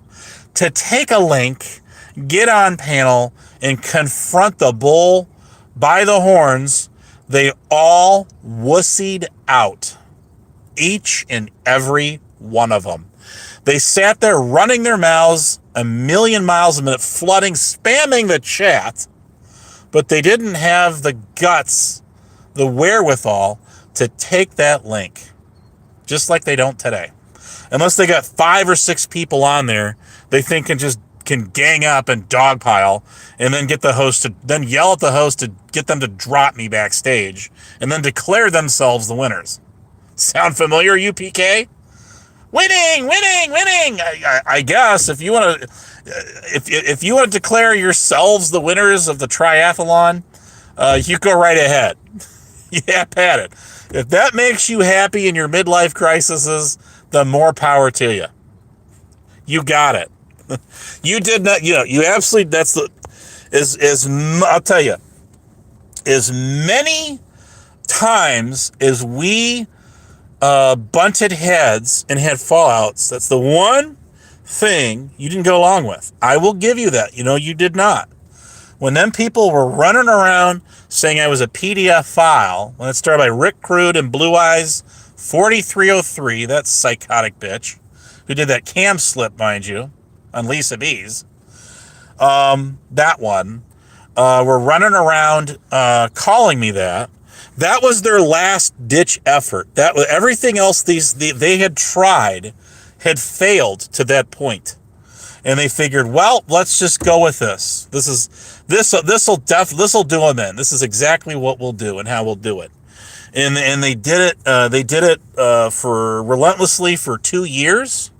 to take a link, get on panel, and confront the bull by the horns, they all wussied out. Each and every one of them. They sat there running their mouths a million miles a minute, flooding, spamming the chat, but they didn't have the guts, the wherewithal to take that link. Just like they don't today. Unless they got 5 or 6 people on there, they think can gang up and dogpile and then get the host to then yell at the host to get them to drop me backstage and then declare themselves the winners. Sound familiar, UPK? Winning. I guess if you want to, if you want to declare yourselves the winners of the triathlon, you go right ahead. Yeah, pat it. If that makes you happy in your midlife crises, the more power to you. You got it. You did not, you absolutely, I'll tell you, as many times as we bunted heads and had fallouts, that's the one thing you didn't go along with. I will give you that. You did not. When them people were running around saying I was a PDF file, when it started by Rick Crude and Blue Eyes 4303, that psychotic bitch, who did that cam slip, mind you, on Lisa B's, that one, were running around calling me that. That was their last ditch effort. That was everything else they had tried had failed to that point. And they figured, well, let's just go with this. This'll do them in. This is exactly what we'll do and how we'll do it. And they did it. They did it for relentlessly for 2 years.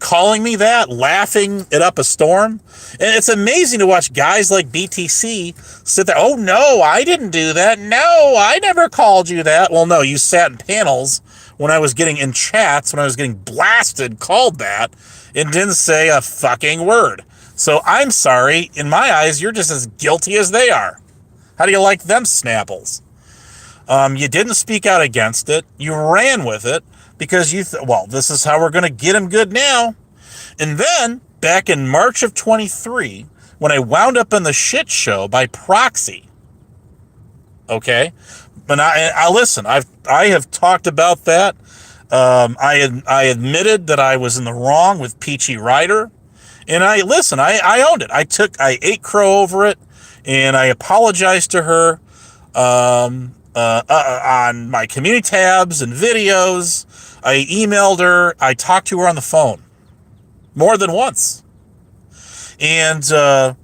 Calling me that, laughing it up a storm. And it's amazing to watch guys like BTC sit there. Oh, no, I didn't do that. No, I never called you that. Well, no, you sat in panels when I was getting in chats, when I was getting blasted, called that, and didn't say a fucking word. So I'm sorry. In my eyes, you're just as guilty as they are. How do you like them snapples? You didn't speak out against it. You ran with it. Because well, this is how we're going to get him good now. And then, back in March of 23, when I wound up in the shit show by proxy, okay? But I listen, I have talked about that. I admitted that I was in the wrong with Peachy Ryder. And I owned it. I ate crow over it, and I apologized to her on my community tabs and videos. I emailed her. I talked to her on the phone more than once. And, I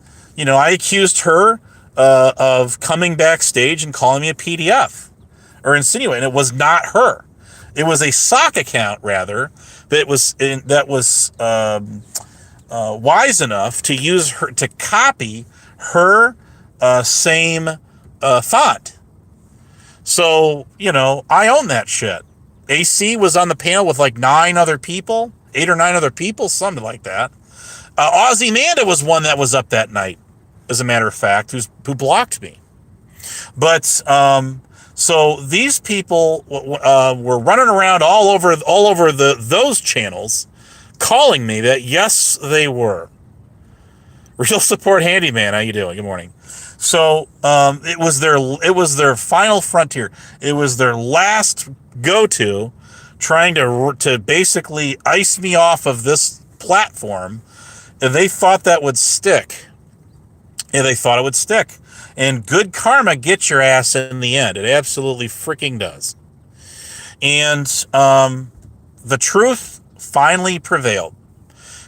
accused her of coming backstage and calling me a PDF or insinuating it was not her. It was a sock account, rather, that was wise enough to use her to copy her same font. So, I own that shit. AC was on the panel with like 8 or 9 other people, something like that. Aussie Manda was one that was up that night, as a matter of fact, who blocked me. But so these people were running around all over those channels, calling me that. Yes, they were. Real Support Handyman, how you doing? Good morning. So it was their final frontier. It was their last go-to, trying to basically ice me off of this platform. And they thought that would stick. And they thought it would stick. And good karma gets your ass in the end. It absolutely freaking does. And the truth finally prevailed.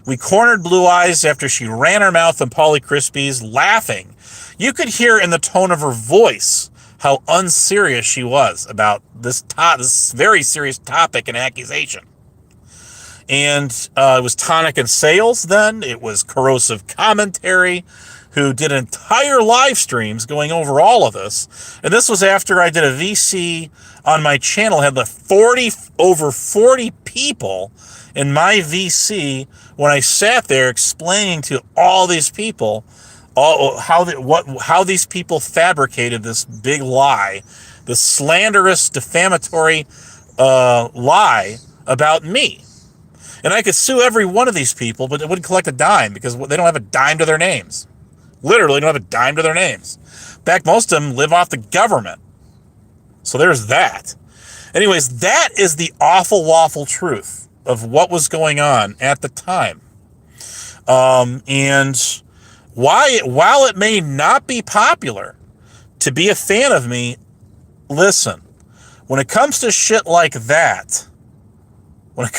We cornered Blue Eyes after she ran her mouth on Paulie Crispies, laughing. You could hear in the tone of her voice how unserious she was about this very serious topic and accusation. And it was Tonic and Sales then. It was Corrosive Commentary, who did entire live streams going over all of this. And this was after I did a VC on my channel, had over 40 people in my VC when I sat there explaining to all these people how these people fabricated this big lie, this slanderous, defamatory lie about me. And I could sue every one of these people, but it wouldn't collect a dime because they don't have a dime to their names. Literally don't have a dime to their names. In fact, most of them live off the government. So there's that. Anyways, that is the awful, waffle truth of what was going on at the time. And while it may not be popular to be a fan of me, listen, when it comes to shit like that, if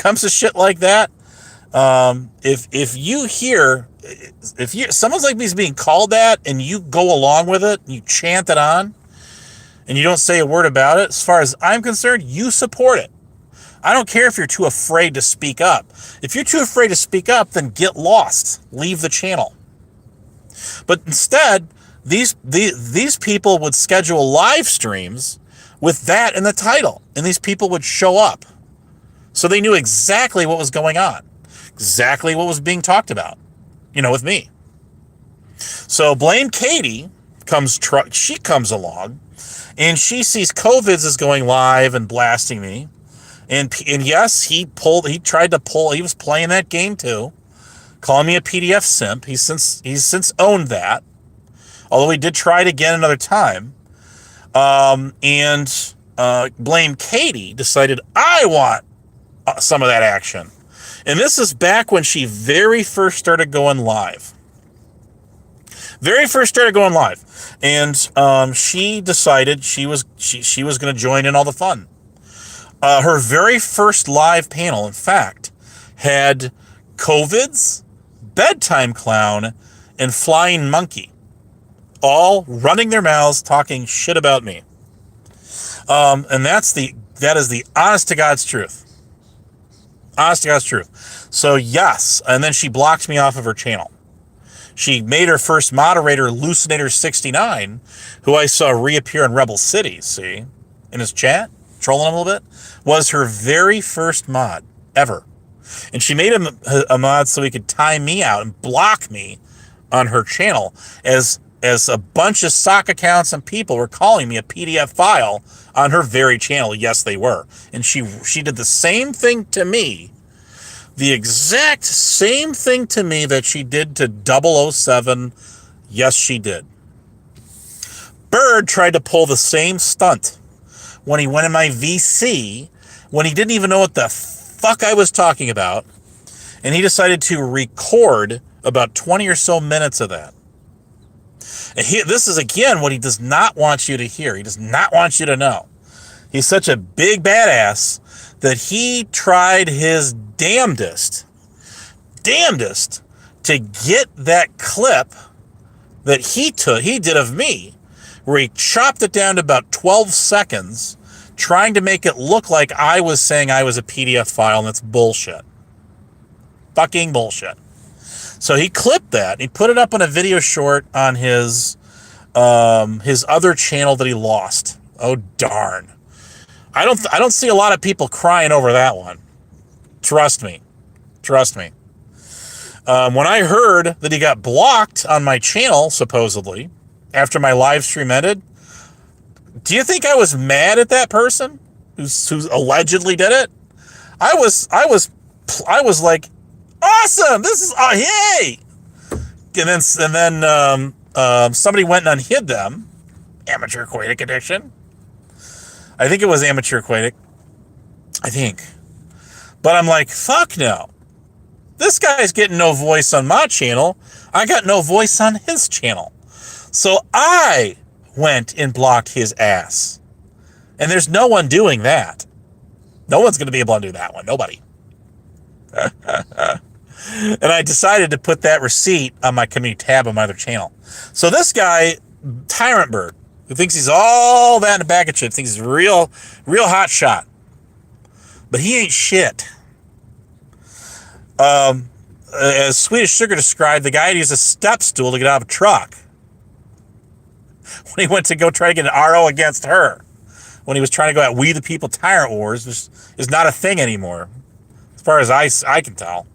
someone's like me is being called that and you go along with it, you chant it on, and you don't say a word about it, as far as I'm concerned, you support it. I don't care if you're too afraid to speak up. If you're too afraid to speak up, then get lost. Leave the channel. But instead, these people would schedule live streams with that in the title, and these people would show up. So they knew exactly what was going on, exactly what was being talked about, with me. So Blame Katie she comes along, and she sees COVIDs is going live and blasting me. And yes, he was playing that game too, calling me a PDF simp. He's since owned that. although he did try it again another time. And Blame Katie decided, I want some of that action. And this is back when she very first started going live. And she decided she was going to join in all the fun. Her very first live panel, in fact, had COVID's, Bedtime Clown, and Flying Monkey all running their mouths talking shit about me. And that is the honest to God's truth. Honest to God's truth. So yes, and then she blocked me off of her channel. She made her first moderator, Lucinator69, who I saw reappear in Rebel City, see, in his chat, trolling him a little bit, was her very first mod ever. And she made him a mod so he could time me out and block me on her channel as a bunch of sock accounts and people were calling me a PDF file on her very channel. Yes, they were. And she did the same thing to me, the exact same thing to me that she did to 007. Yes, she did. Bird tried to pull the same stunt when he went in my VC, when he didn't even know what the fuck I was talking about, and he decided to record about 20 or so minutes of that. And this is, again, what he does not want you to hear. He does not want you to know. He's such a big badass that he tried his damnedest to get that clip that he did of me, where he chopped it down to about 12 seconds, trying to make it look like I was saying I was a PDF file, and that's bullshit. Fucking bullshit. So he clipped that, and he put it up on a video short on his other channel that he lost. Oh, darn. I don't see a lot of people crying over that one. Trust me. When I heard that he got blocked on my channel, supposedly, after my live stream ended, do you think I was mad at that person who's allegedly did it? I was like, awesome! This is yay! And then somebody went and unhid them. Amateur Aquatic Edition. I think it was Amateur Aquatic. I think. But I'm like, fuck no. This guy's getting no voice on my channel. I got no voice on his channel. So I went and blocked his ass. And there's no one doing that. No one's going to be able to do that one. Nobody. And I decided to put that receipt on my community tab on my other channel. So this guy, Tyrant Bird, who thinks he's all that in a bag of shit, thinks he's real hot shot. But he ain't shit. As Swedish Sugar described, the guy used a step stool to get out of a truck when he went to go try to get an RO against her. When he was trying to go at We the People Tyrant Wars, which is not a thing anymore, as far as I can tell.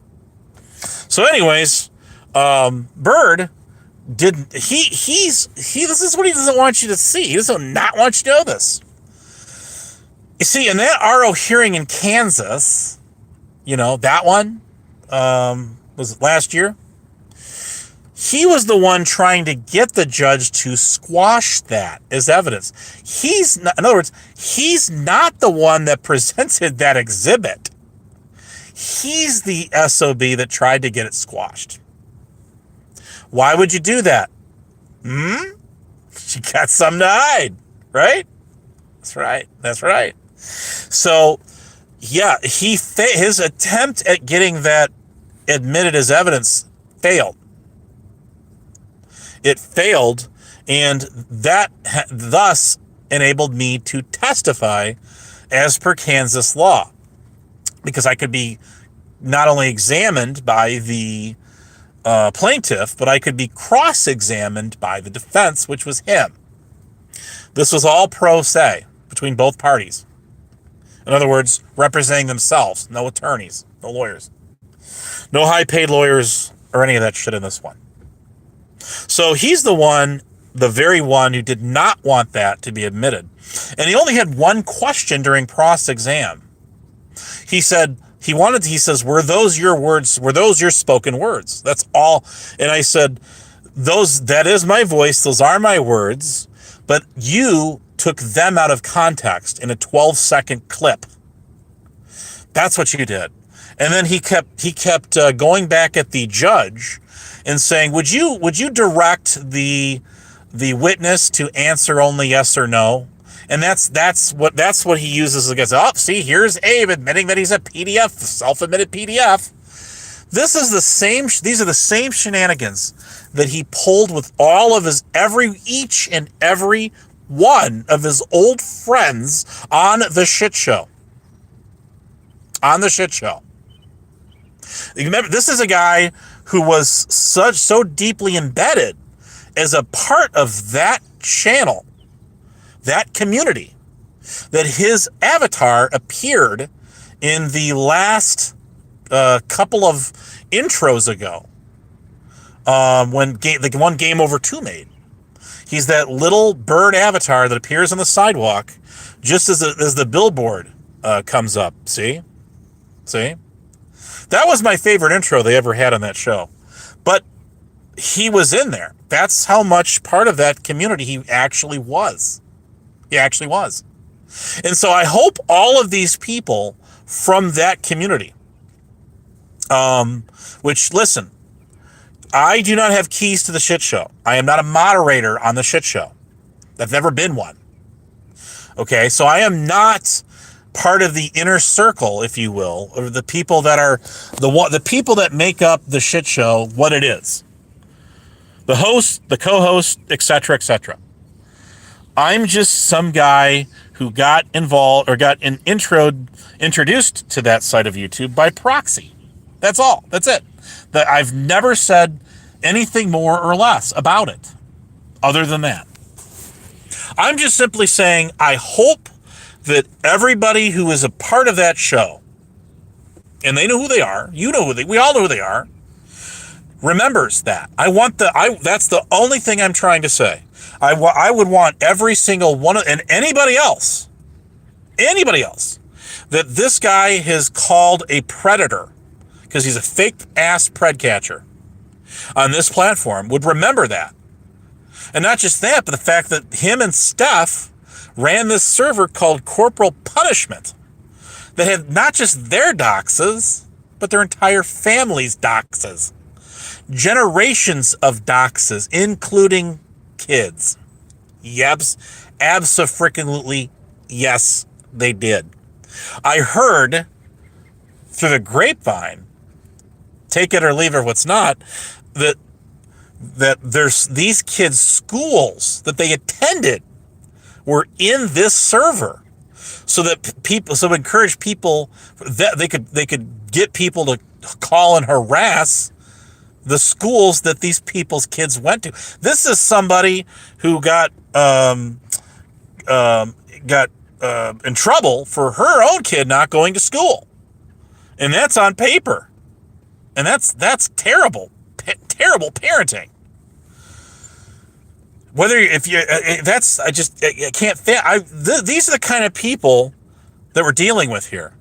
So anyways, Bird didn't, this is what he doesn't want you to see. He does not want you to know this. You see, in that RO hearing in Kansas, that one, was it last year? He was the one trying to get the judge to squash that as evidence. In other words, he's not the one that presented that exhibit. He's the SOB that tried to get it squashed. Why would you do that? You got something to hide, right? That's right. So, yeah, his attempt at getting that admitted as evidence failed. It failed, and that thus enabled me to testify as per Kansas law, because I could be not only examined by the plaintiff, but I could be cross-examined by the defense, which was him. This was all pro se between both parties. In other words, representing themselves. No attorneys, no lawyers. No high-paid lawyers or any of that shit in this one. So he's the very one who did not want that to be admitted. And he only had one question during cross-exam. He said, he says, were those your words? Were those your spoken words? That's all. And I said, that is my voice. Those are my words. But you took them out of context in a 12-second clip. That's what you did. And then he kept going back at the judge and saying, would you direct the witness to answer only yes or no? And that's what he uses against. Oh, see, here's Abe admitting that he's a PDF, self-admitted PDF. These are the same shenanigans that he pulled with all of each and every one of his old friends on the shit show. On the shit show. Remember, this is a guy who was so deeply embedded as a part of that channel, that community, that his avatar appeared in the last couple of intros ago, when the one Game Over 2 made. He's that little bird avatar that appears on the sidewalk just as the billboard comes up. See? That was my favorite intro they ever had on that show. But he was in there. That's how much part of that community he actually was. And so I hope all of these people from that community, which, listen, I do not have keys to the shit show. I am not a moderator on the shit show. I've never been one. Okay, so I am not part of the inner circle, if you will, of the people that are the people that make up the shit show, what it is. The host, the co-host, etc., etc. I'm just some guy who got involved or got introduced to that side of YouTube by proxy. That's all. That's it. That I've never said anything more or less about it other than that. I'm just simply saying I hope that everybody who is a part of that show, and they know who they are, we all know who they are, remembers that. That's the only thing I'm trying to say. I would want every single one and anybody else, that this guy has called a predator, because he's a fake ass pred catcher on this platform, would remember that. And not just that, but the fact that him and Steph ran this server called Corporal Punishment that had not just their doxes, but their entire family's doxes. Generations of doxes, including kids. Yes, abso-freaking-lutely, yes, they did. I heard through the grapevine, take it or leave it what's not, that there's these kids' schools that they attended were in this server, so encourage people that they could get people to call and harass the schools that these people's kids went to. This is somebody who got in trouble for her own kid not going to school, and that's on paper, and that's terrible parenting. These are the kind of people that we're dealing with here.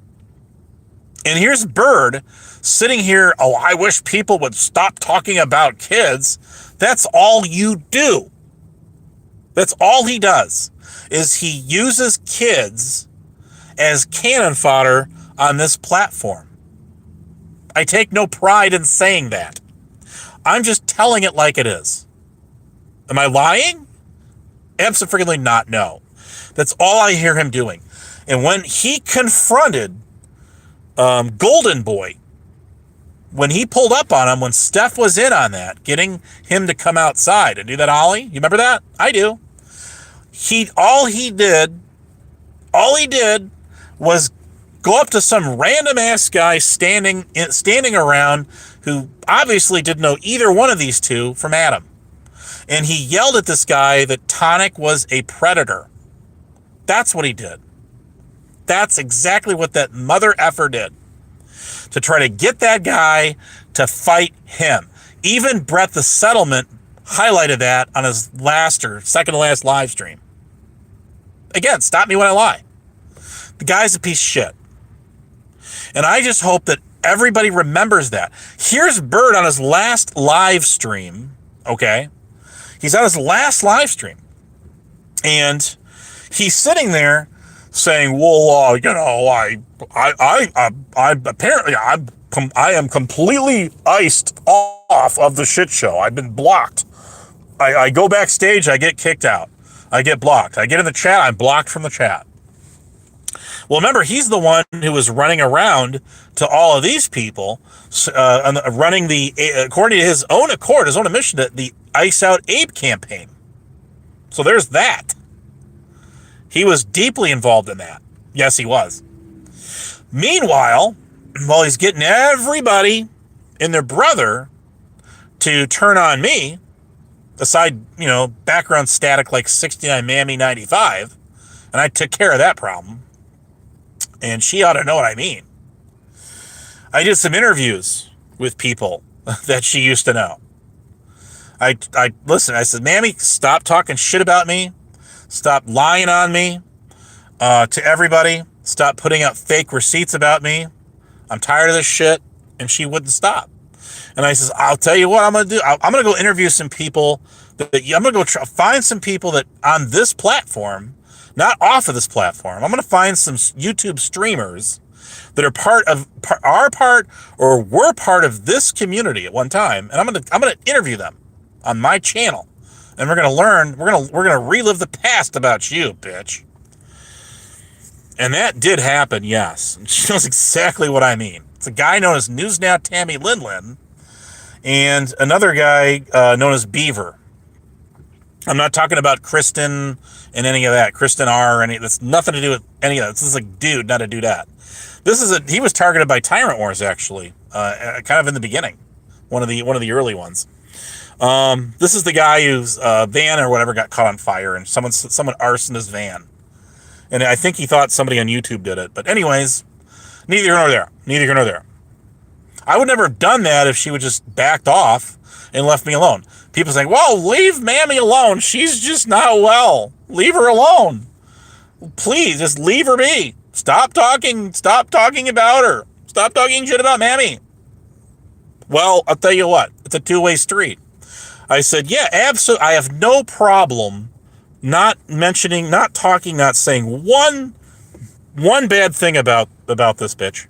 And here's Bird sitting here. Oh, I wish people would stop talking about kids. That's all you do. That's all he does, is he uses kids as cannon fodder on this platform. I take no pride in saying that. I'm just telling it like it is. Am I lying? Absolutely not, no. That's all I hear him doing. And when he confronted Golden Boy, when he pulled up on him, when Steph was in on that, getting him to come outside and do that ollie, you remember that? I do. All he did was go up to some random ass guy standing around who obviously didn't know either one of these two from Adam. And he yelled at this guy that Tonic was a predator. That's what he did. That's exactly what that mother effer did, to try to get that guy to fight him. Even Brett the Settlement highlighted that on his last or second to last live stream. Again, stop me when I lie. The guy's a piece of shit. And I just hope that everybody remembers that. Here's Bird on his last live stream Okay? He's on his last live stream. And he's sitting there saying, well, I apparently, I am completely iced off of the shit show. I've been blocked. I go backstage, I get kicked out. I get blocked. I get in the chat, I'm blocked from the chat. Well, remember, he's the one who was running around to all of these people, running according to his own accord, his own admission, the Ice Out Abe campaign. So there's that. He was deeply involved in that. Yes, he was. Meanwhile, while he's getting everybody and their brother to turn on me, aside, background static like 69 Mammy 95, and I took care of that problem. And she ought to know what I mean. I did some interviews with people that she used to know. I said, Mammy, stop talking shit about me. Stop lying on me to everybody. Stop putting out fake receipts about me. I'm tired of this shit. And she wouldn't stop. And I says, I'll tell you what I'm going to do. I'm going to go interview some people. I'm going to go find some people that on this platform, not off of this platform. I'm going to find some YouTube streamers that are were part of this community at one time. And I'm going to interview them on my channel. And we're going to learn, we're going to relive the past about you, bitch. And that did happen, yes. She knows exactly what I mean. It's a guy known as NewsNow Tammy Linlin and another guy known as Beaver. I'm not talking about Kristen and any of that. Kristen R. That's nothing to do with any of that. This is a dude, not a dudette. He was targeted by Tyrant Wars, actually, kind of in the beginning. One of the early ones. This is the guy whose van or whatever got caught on fire, and someone arsoned his van. And I think he thought somebody on YouTube did it. But anyways, neither here nor there. I would never have done that if she would just backed off and left me alone. People saying, well, leave Mammy alone. She's just not well. Leave her alone. Please, just leave her be. Stop talking about her. Stop talking shit about Mammy. Well, I'll tell you what. It's a two-way street. I said, yeah, absolutely. I have no problem not mentioning, not talking, not saying one bad thing about this bitch.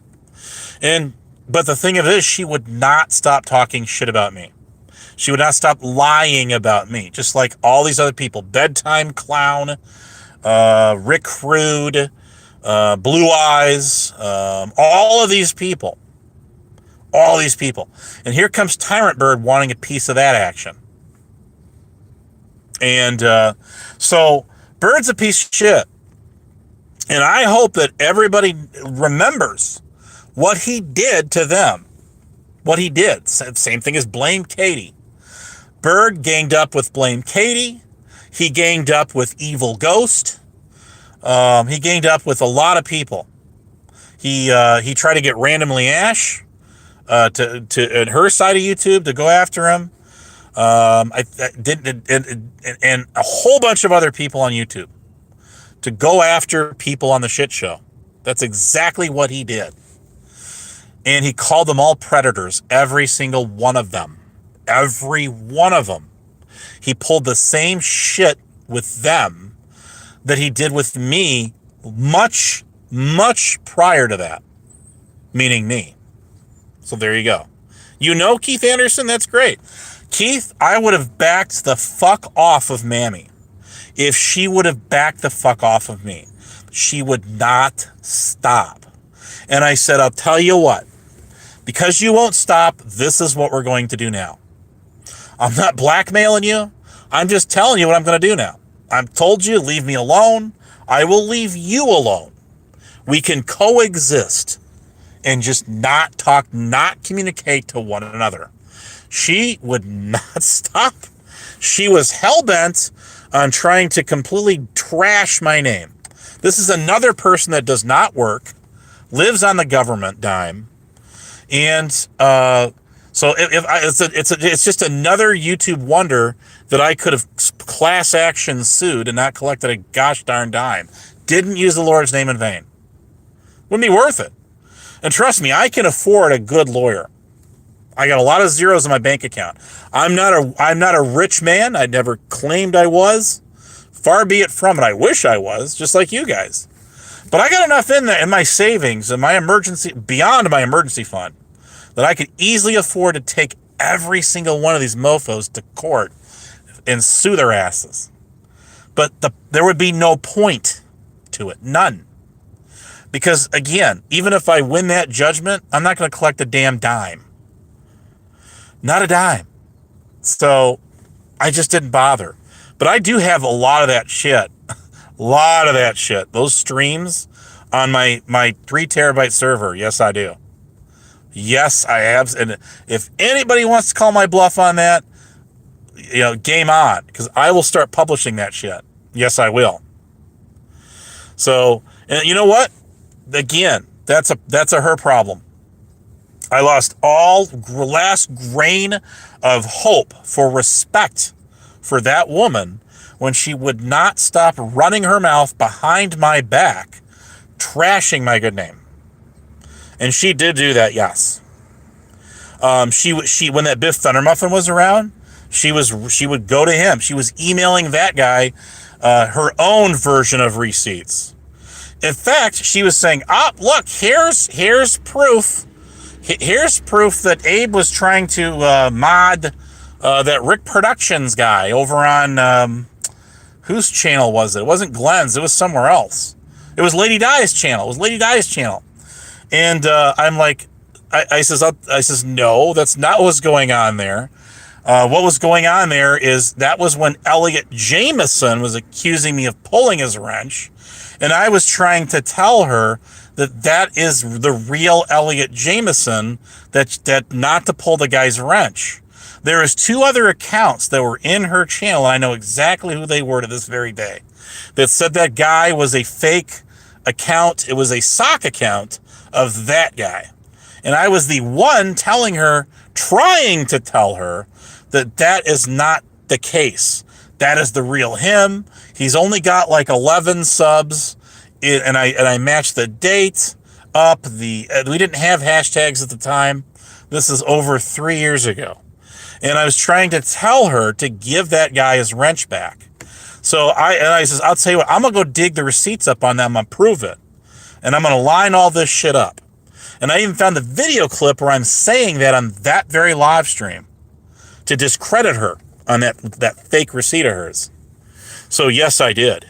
But the thing of it is, she would not stop talking shit about me. She would not stop lying about me, just like all these other people. Bedtime Clown, Rick Rude, Blue Eyes, all of these people. All these people. And here comes Tyrant Bird wanting a piece of that action. And so Bird's a piece of shit. And I hope that everybody remembers what he did to them. What he did. Same thing as Blame Katie. Bird ganged up with Blame Katie. He ganged up with Evil Ghost. He ganged up with a lot of people. He tried to get Randomly Ash to at her side of YouTube to go after him. I did, and a whole bunch of other people on YouTube to go after people on the shit show. That's exactly what he did. And he called them all predators, every single one of them. Every one of them. He pulled the same shit with them that he did with me much, much prior to that. Meaning me. So there you go. You know Keith Anderson? That's great. Keith, I would have backed the fuck off of Mammy if she would have backed the fuck off of me. She would not stop. And I said, I'll tell you what, because you won't stop, this is what we're going to do now. I'm not blackmailing you. I'm just telling you what I'm going to do now. I've told you, leave me alone. I will leave you alone. We can coexist and just not talk, not communicate to one another. She would not stop. She was hell-bent on trying to completely trash my name. This is another person that does not work, lives on the government dime, and so it's just another YouTube wonder that I could have class action sued and not collected a gosh darn dime. Didn't use the Lord's name in vain. Wouldn't be worth it. And trust me, I can afford a good lawyer. I got a lot of zeros in my bank account. I'm not a rich man. I never claimed I was. Far be it from it. I wish I was, just like you guys. But I got enough in there in my savings and my emergency, beyond my emergency fund, that I could easily afford to take every single one of these mofos to court and sue their asses. But there would be no point to it. None. Because, again, even if I win that judgment, I'm not going to collect a damn dime. Not a dime. So I just didn't bother. But I do have a lot of that shit. A lot of that shit. Those streams on my 3 terabyte server. Yes, I do. Yes, I have. And if anybody wants to call my bluff on that, game on. Because I will start publishing that shit. Yes, I will. So, and you know what? Again, that's a her problem. I lost all last grain of hope for respect for that woman when she would not stop running her mouth behind my back, trashing my good name. And she did do that, yes. She when that Biff Thundermuffin was around, she would go to him. She was emailing that guy her own version of receipts. In fact, she was saying, look, here's proof. Here's proof that Abe was trying to mod that Rick Productions guy over on, whose channel was it? It wasn't Glenn's. It was somewhere else. It was Lady Di's channel. And I'm like, I says, no, that's not what's going on there. What was going on there is that was when Elliot Jameson was accusing me of pulling his wrench. And I was trying to tell her that is the real Elliot Jameson, that not to pull the guy's wrench. There is 2 other accounts that were in her channel, and I know exactly who they were to this very day, that said that guy was a fake account. It was a sock account of that guy. And I was the one trying to tell her that is not the case. That is the real him. He's only got like 11 subs, and I matched the date up. We didn't have hashtags at the time. This is over 3 years ago. And I was trying to tell her to give that guy his wrench back. So I says, I'll tell you what, I'm going to go dig the receipts up on them and prove it. And I'm going to line all this shit up. And I even found the video clip where I'm saying that on that very live stream to discredit her on that fake receipt of hers. So yes, I did.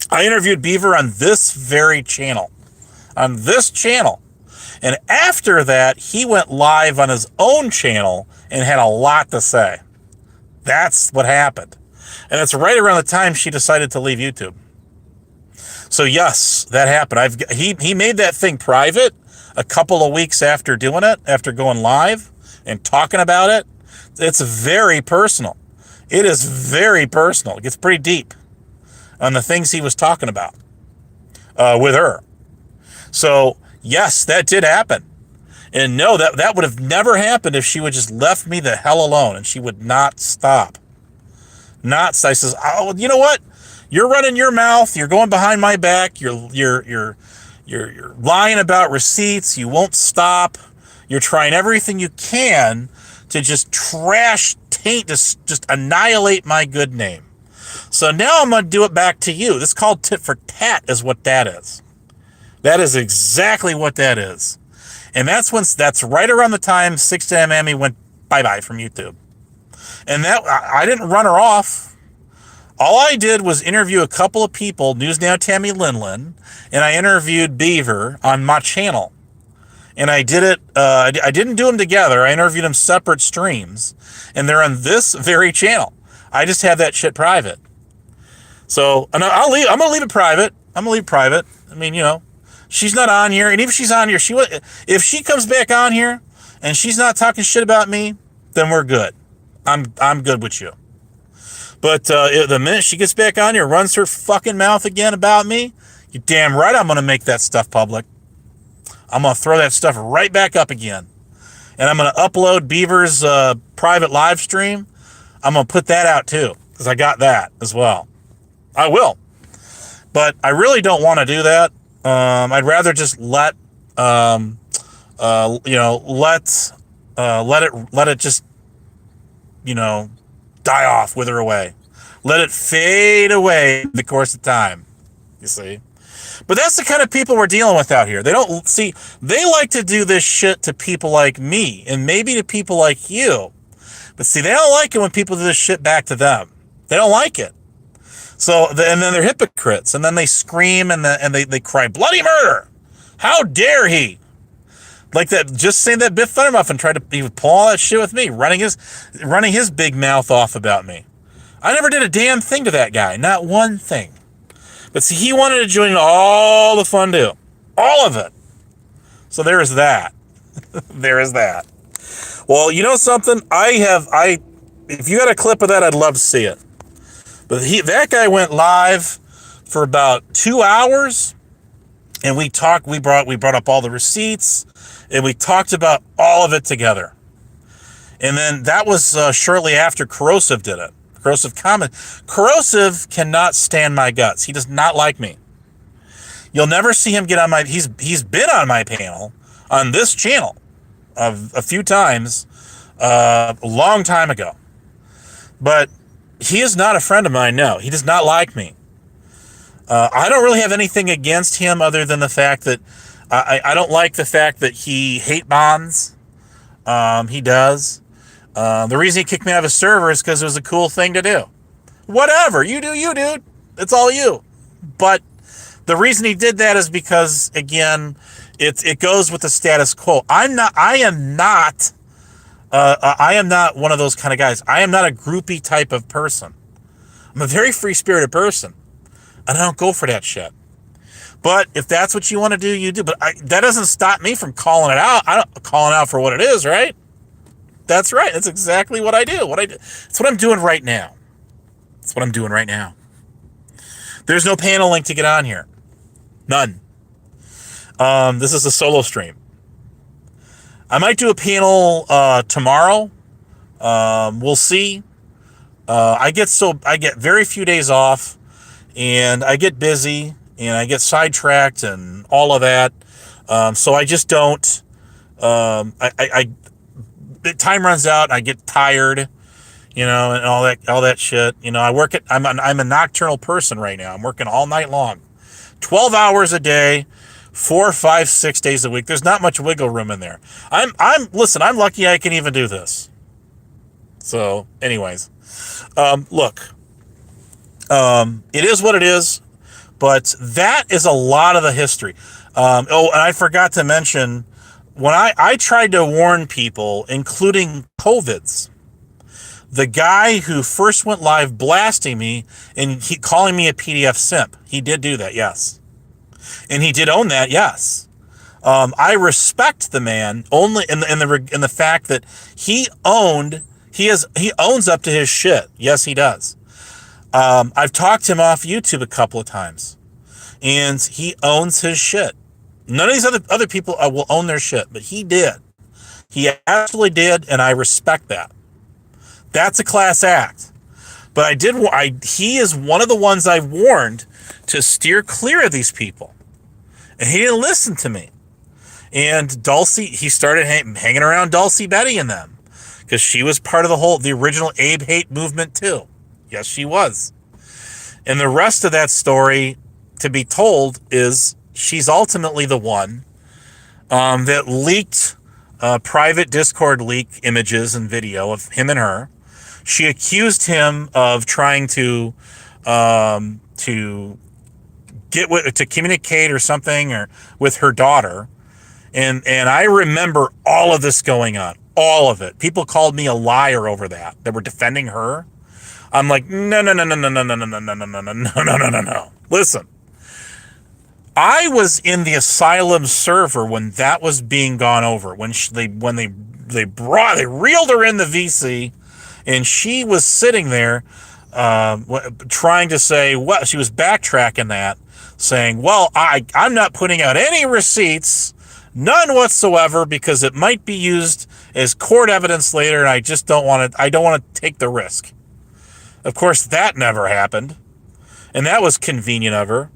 I interviewed Beaver on this very channel. On this channel. And after that, he went live on his own channel and had a lot to say. That's what happened. And it's right around the time she decided to leave YouTube. So yes, that happened. He made that thing private a couple of weeks after doing it, after going live and talking about it. It's very personal. It is very personal. It gets pretty deep on the things he was talking about with her. So yes, that did happen. And no, that would have never happened if she would just left me the hell alone, and she would not stop. I says, oh, you know what? You're running your mouth. You're going behind my back. You're lying about receipts. You won't stop. You're trying everything you can to just trash, taint, just annihilate my good name. So now I'm going to do it back to you. This is called tit for tat is what that is. That is exactly what that is. And that's right around the time 6 Mammy went bye-bye from YouTube. And that I didn't run her off. All I did was interview a couple of people, News Now Tammy Linlin, and I interviewed Beaver on my channel. And I did it, I didn't do them together. I interviewed them separate streams. And they're on this very channel. I just have that shit private. So, and I'm going to leave it private. I'm going to leave it private. I mean, she's not on here. And if she's on here, if she comes back on here and she's not talking shit about me, then we're good. I'm good with you. But the minute she gets back on here, runs her fucking mouth again about me, you're damn right I'm going to make that stuff public. I'm going to throw that stuff right back up again. And I'm going to upload Beaver's private live stream. I'm going to put that out too, because I got that as well. I will. But I really don't want to do that. I'd rather just let let it just, die off, wither away. Let it fade away in the course of time. You see? But that's the kind of people we're dealing with out here. They like to do this shit to people like me and maybe to people like you. But see, they don't like it when people do this shit back to them. They don't like it. So, and then they're hypocrites, and then they scream and they cry, bloody murder! How dare he? Like that, just saying that Biff Thundermuffin tried to even pull all that shit with me, running his big mouth off about me. I never did a damn thing to that guy, not one thing. But see, he wanted to join all the fun too, all of it. So there is that. There is that. Well, you know something? If you got a clip of that, I'd love to see it. But that guy went live for about 2 hours, and we brought up all the receipts, and we talked about all of it together. And then that was shortly after Corrosive did it. Corrosive cannot stand my guts. He does not like me. You'll never see him get on my. He's been on my panel on this channel a few times a long time ago, but he is not a friend of mine. No, he does not like me. I don't really have anything against him other than the fact that I don't like the fact that he hate bonds. He does. The reason he kicked me out of his server is because it was a cool thing to do. Whatever, you do you, dude. It's all you. But the reason he did that is because, again, it goes with the status quo. I am not one of those kind of guys. I am not a groupie type of person. I'm a very free-spirited person, and I don't go for that shit. But if that's what you want to do, you do. But that doesn't stop me from calling it out. Calling out for what it is, right? That's right. That's exactly what I do. It's what I'm doing right now. That's what I'm doing right now. There's no panel link to get on here. None. This is a solo stream. I might do a panel tomorrow. We'll see. I get very few days off, and I get busy, and I get sidetracked, and all of that. So I just don't. Time runs out. I get tired, and all that shit. I'm a nocturnal person right now. I'm working all night long, 12 hours a day, 4, 5, 6 days a week. There's not much wiggle room in there. Listen, I'm lucky I can even do this. So, anyways, look, it is what it is, but that is a lot of the history. And I forgot to mention, when I tried to warn people, including COVIDs, the guy who first went live blasting me and calling me a PDF simp, he did do that, yes. And he did own that, yes. I respect the man only in the fact that he owns up to his shit. Yes, he does. I've talked him off YouTube a couple of times, and he owns his shit. None of these other people will own their shit, but he did. He absolutely did, and I respect that. That's a class act. But he is one of the ones I warned to steer clear of these people, and he didn't listen to me. And Dulcie, he started hanging around Dulcie Betty and them, because she was part of the original Abe hate movement too. Yes, she was. And the rest of that story, to be told, is she's ultimately the one that leaked private Discord leak images and video of him and her. She accused him of trying to communicate or something or with her daughter. And I remember all of this going on. All of it. People called me a liar over that. They were defending her. I'm like, no. Listen, I was in the asylum server when that was being gone over. When they reeled her in the VC, and she was sitting there, trying to say, well, she was backtracking that, saying, well, I'm not putting out any receipts, none whatsoever, because it might be used as court evidence later, and I don't want to take the risk. Of course, that never happened, and that was convenient of her.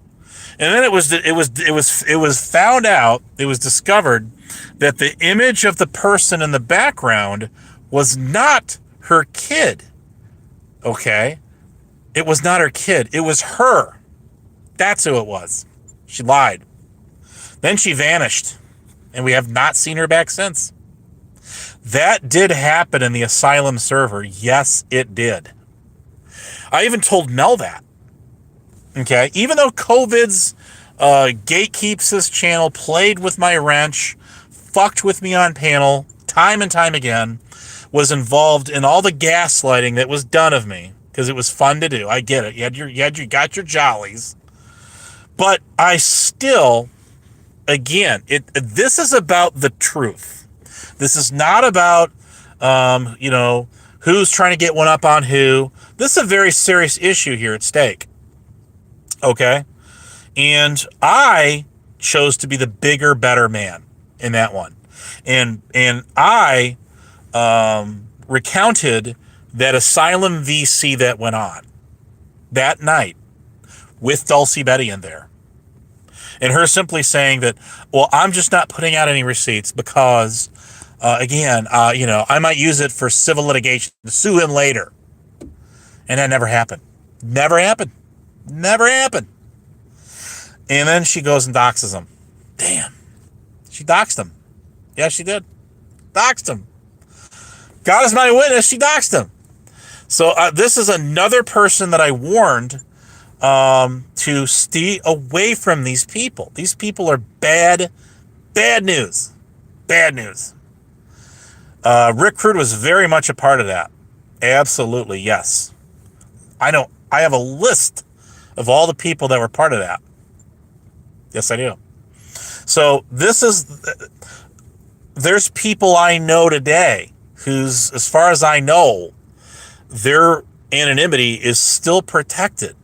And then it was found out, it was discovered that the image of the person in the background was not her kid. Okay? It was not her kid. It was her. That's who it was. She lied. Then she vanished, and we have not seen her back since. That did happen in the Asylum server. Yes, it did. I even told Mel that. Okay? Even though COVID's gatekeeps this channel, played with my wrench, fucked with me on panel, time and time again, was involved in all the gaslighting that was done of me, because it was fun to do. I get it. You got your jollies. But I still, again, this is about the truth. This is not about, who's trying to get one up on who. This is a very serious issue here at stake. Okay? And I chose to be the bigger, better man in that one. And I recounted that Asylum VC that went on that night with Dulcie Betty in there. And her simply saying that, well, I'm just not putting out any receipts because, I might use it for civil litigation to sue him later. And that never happened. Never happened. Never happened. And then she goes and doxes him. Damn. She doxed him. Yeah, she did. Doxed him. God is my witness, she doxed him. So this is another person that I warned to stay away from these people. These people are bad news. Bad news. Rick Crude was very much a part of that. Absolutely, yes. I know. I have a list of all the people that were part of that. Yes, I do. So there's people I know today who's, as far as I know, their anonymity is still protected.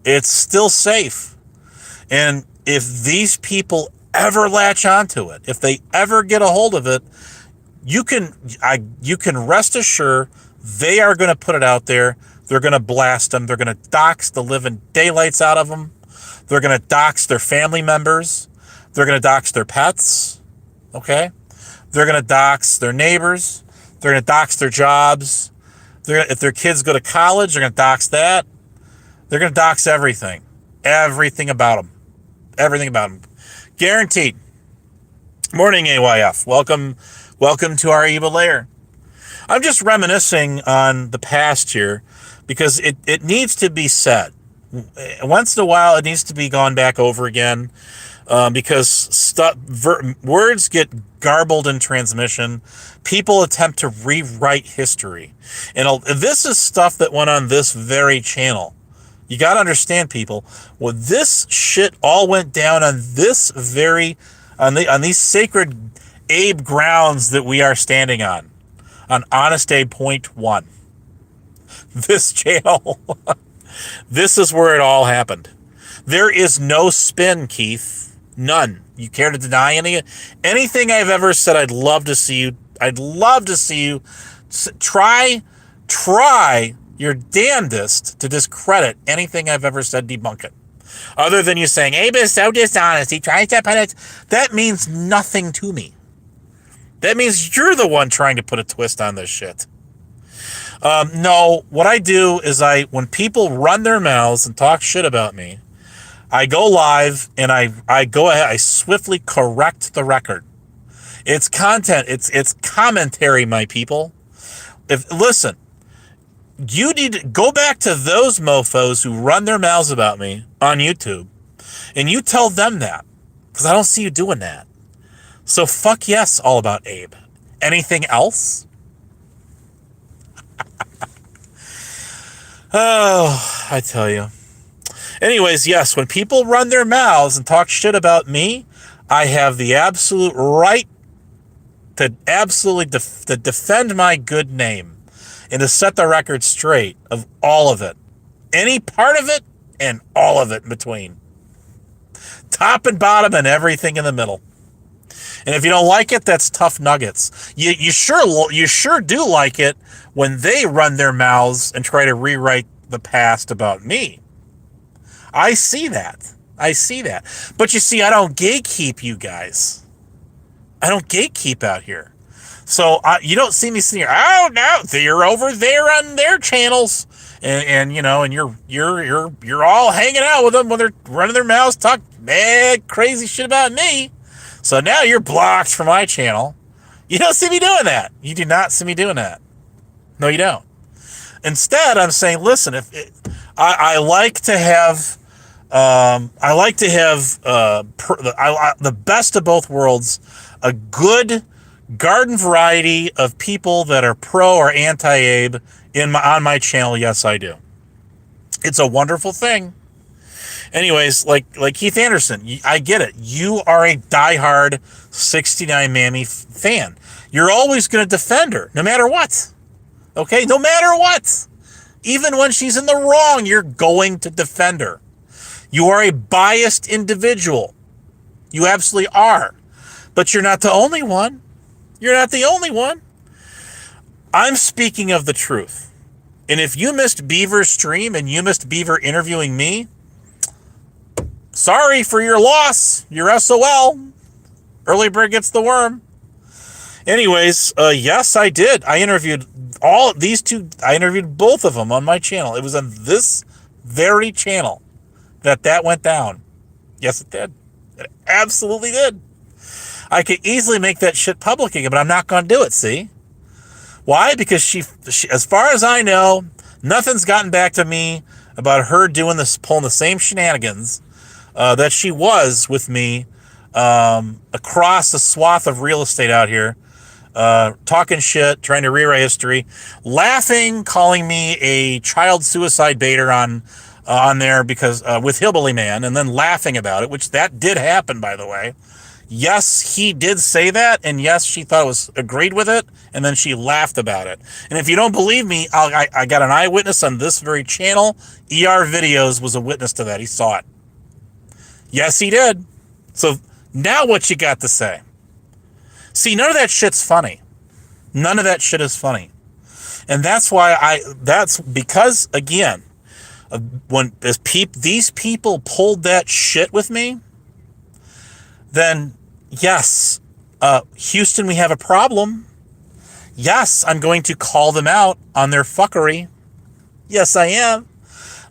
It's still safe. And if these people ever latch onto it, if they ever get a hold of it, you can rest assured they are going to put it out there. They're going to blast them. They're going to dox the living daylights out of them. They're going to dox their family members. They're going to dox their pets. Okay? They're going to dox their neighbors. They're going to dox their jobs. If their kids go to college, they're going to dox that. They're going to dox everything. Everything about them. Everything about them. Guaranteed. Morning, AYF. Welcome to our evil lair. I'm just reminiscing on the past here because it needs to be said. Once in a while, it needs to be gone back over again because words get garbled in transmission. People attempt to rewrite history. And this is stuff that went on this very channel. You got to understand, people. Well, this shit all went down on this on these sacred Abe grounds that we are standing on Honest Abe Point 1. This channel, this is where it all happened. There is no spin, Keith. None. You care to deny anything I've ever said? I'd love to see you try your damnedest to discredit anything I've ever said. Debunk it. Other than you saying, Abe is so dishonest, he tries to put it. That means nothing to me. That means you're the one trying to put a twist on this shit. No, what I do is when people run their mouths and talk shit about me, I go live and I go ahead, I swiftly correct the record. It's content, it's commentary, my people. Listen, you need to go back to those mofos who run their mouths about me on YouTube, and you tell them that, because I don't see you doing that. So fuck yes, all about Abe. Anything else? Oh, I tell you. Anyways, yes, when people run their mouths and talk shit about me, I have the absolute right to to defend my good name and to set the record straight of all of it. Any part of it and all of it in between. Top and bottom and everything in the middle. And if you don't like it, that's tough nuggets. You sure do like it when they run their mouths and try to rewrite the past about me. I see that. I see that. But you see, I don't gatekeep you guys. I don't gatekeep out here. So you don't see me sitting here. Oh no, they're over there on their channels, and you know, and you're all hanging out with them when they're running their mouths, talk mad crazy shit about me. So now you're blocked from my channel. You don't see me doing that. You do not see me doing that. No, you don't. Instead, I'm saying, listen, I like to have, the best of both worlds, a good garden variety of people that are pro or anti-Abe on my channel. Yes, I do. It's a wonderful thing. Anyways, like Keith Anderson, I get it. You are a diehard 69 Mammy fan. You're always going to defend her, no matter what. Okay, no matter what. Even when she's in the wrong, you're going to defend her. You are a biased individual. You absolutely are. But you're not the only one. You're not the only one. I'm speaking of the truth. And if you missed Beaver's stream and you missed Beaver interviewing me, sorry for your loss. You're SOL. Early bird gets the worm. Anyways, yes, I did. I interviewed all these two. I interviewed both of them on my channel. It was on this very channel that went down. Yes, it did. It absolutely did. I could easily make that shit public again, but I'm not going to do it, see? Why? Because she, as far as I know, nothing's gotten back to me about her doing this, pulling the same shenanigans that she was with me across the swath of real estate out here. Talking shit, trying to rewrite history, laughing, calling me a child suicide baiter on there because with Hillbilly Man, and then laughing about it, which that did happen, by the way. Yes, he did say that, and yes, she thought it was agreed with it, and then she laughed about it. And if you don't believe me, I got an eyewitness on this very channel. ER Videos was a witness to that. He saw it. Yes, he did. So now what you got to say? See, none of that shit's funny. None of that shit is funny. And that's why that's because, again, when these people pulled that shit with me, then yes, Houston, we have a problem. Yes, I'm going to call them out on their fuckery. Yes, I am.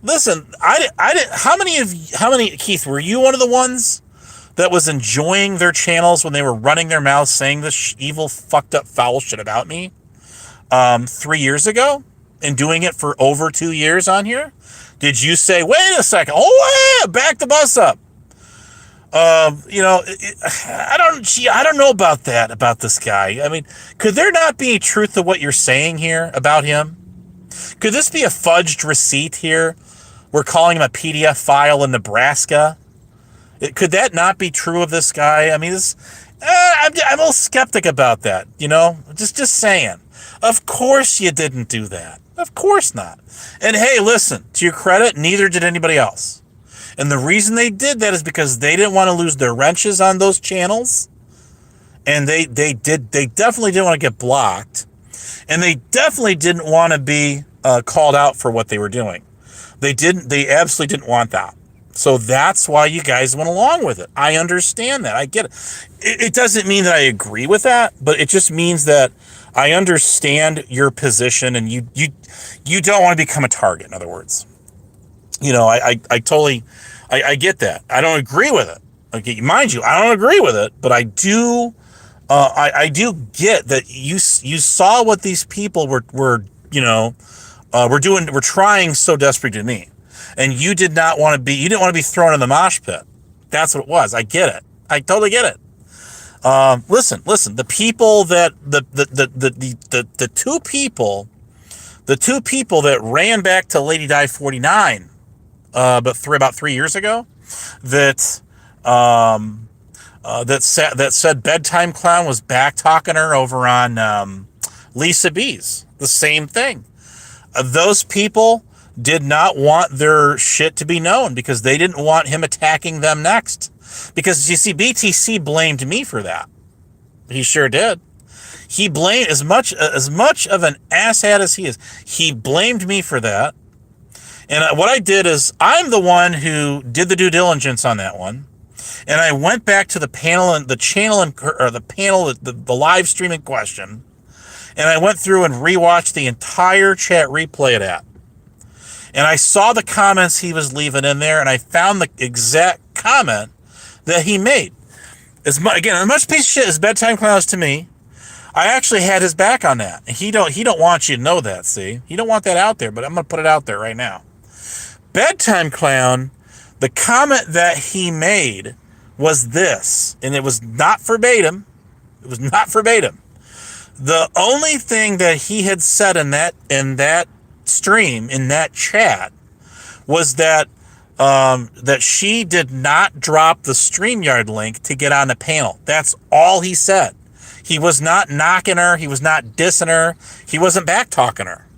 Listen, I didn't, how many, Keith, were you one of the ones that was enjoying their channels when they were running their mouths saying this evil, fucked up, foul shit about me 3 years ago and doing it for over 2 years on here? Did you say, wait a second, oh, yeah, back the bus up? You know, I don't know about that, about this guy. I mean, could there not be truth to what you're saying here about him? Could this be a fudged receipt here? We're calling him a PDF file in Nebraska. Could that not be true of this guy? I mean, I'm a little skeptic about that, you know? Just saying. Of course you didn't do that. Of course not. And hey, listen, to your credit, neither did anybody else. And the reason they did that is because they didn't want to lose their wrenches on those channels. And they definitely didn't want to get blocked. And they definitely didn't want to be called out for what they were doing. They absolutely didn't want that. So that's why you guys went along with it. I understand that. I get it. It doesn't mean that I agree with that, but it just means that I understand your position, and you don't want to become a target, in other words. You know, I totally get that. I don't agree with it. Okay, mind you, I don't agree with it, but I do I do get that you saw what these people were trying so desperately to me. And you didn't want to be thrown in the mosh pit. That's what it was. I get it. I totally get it. Listen, the people that the two people that ran back to Lady Di 49 about 3 years ago that said Bedtime Clown was back talking her over on Lisa B's. The same thing. Those people did not want their shit to be known because they didn't want him attacking them next. Because you see, BTC blamed me for that. He sure did. He blamed, as much of an asshat as he is, he blamed me for that. And what I did is I'm the one who did the due diligence on that one. And I went back to the panel and the channel or the panel, the live stream in question. And I went through and rewatched the entire chat replay of that. And I saw the comments he was leaving in there, and I found the exact comment that he made. As much piece of shit as Bedtime Clown is to me, I actually had his back on that. He don't want you to know that, see? He don't want that out there, but I'm going to put it out there right now. Bedtime Clown, the comment that he made was this, and it was not verbatim. It was not verbatim. The only thing that he had said in that stream, in that chat, was that that she did not drop the StreamYard link to get on the panel. That's all he said. He was not knocking her. He was not dissing her. He wasn't back talking her.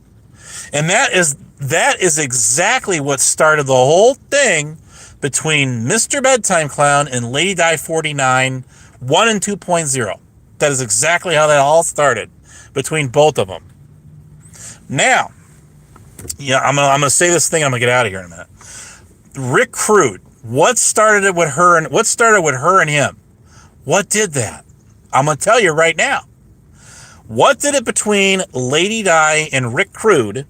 And that is exactly what started the whole thing between Mr. Bedtime Clown and Lady Di 49 1 and 2.0. That is exactly how that all started between both of them. Now, yeah, I'm gonna say this thing. I'm gonna get out of here in a minute. Rick Crude. What started it with her and him? What did that? I'm gonna tell you right now. What did it between Lady Di and Rick Crude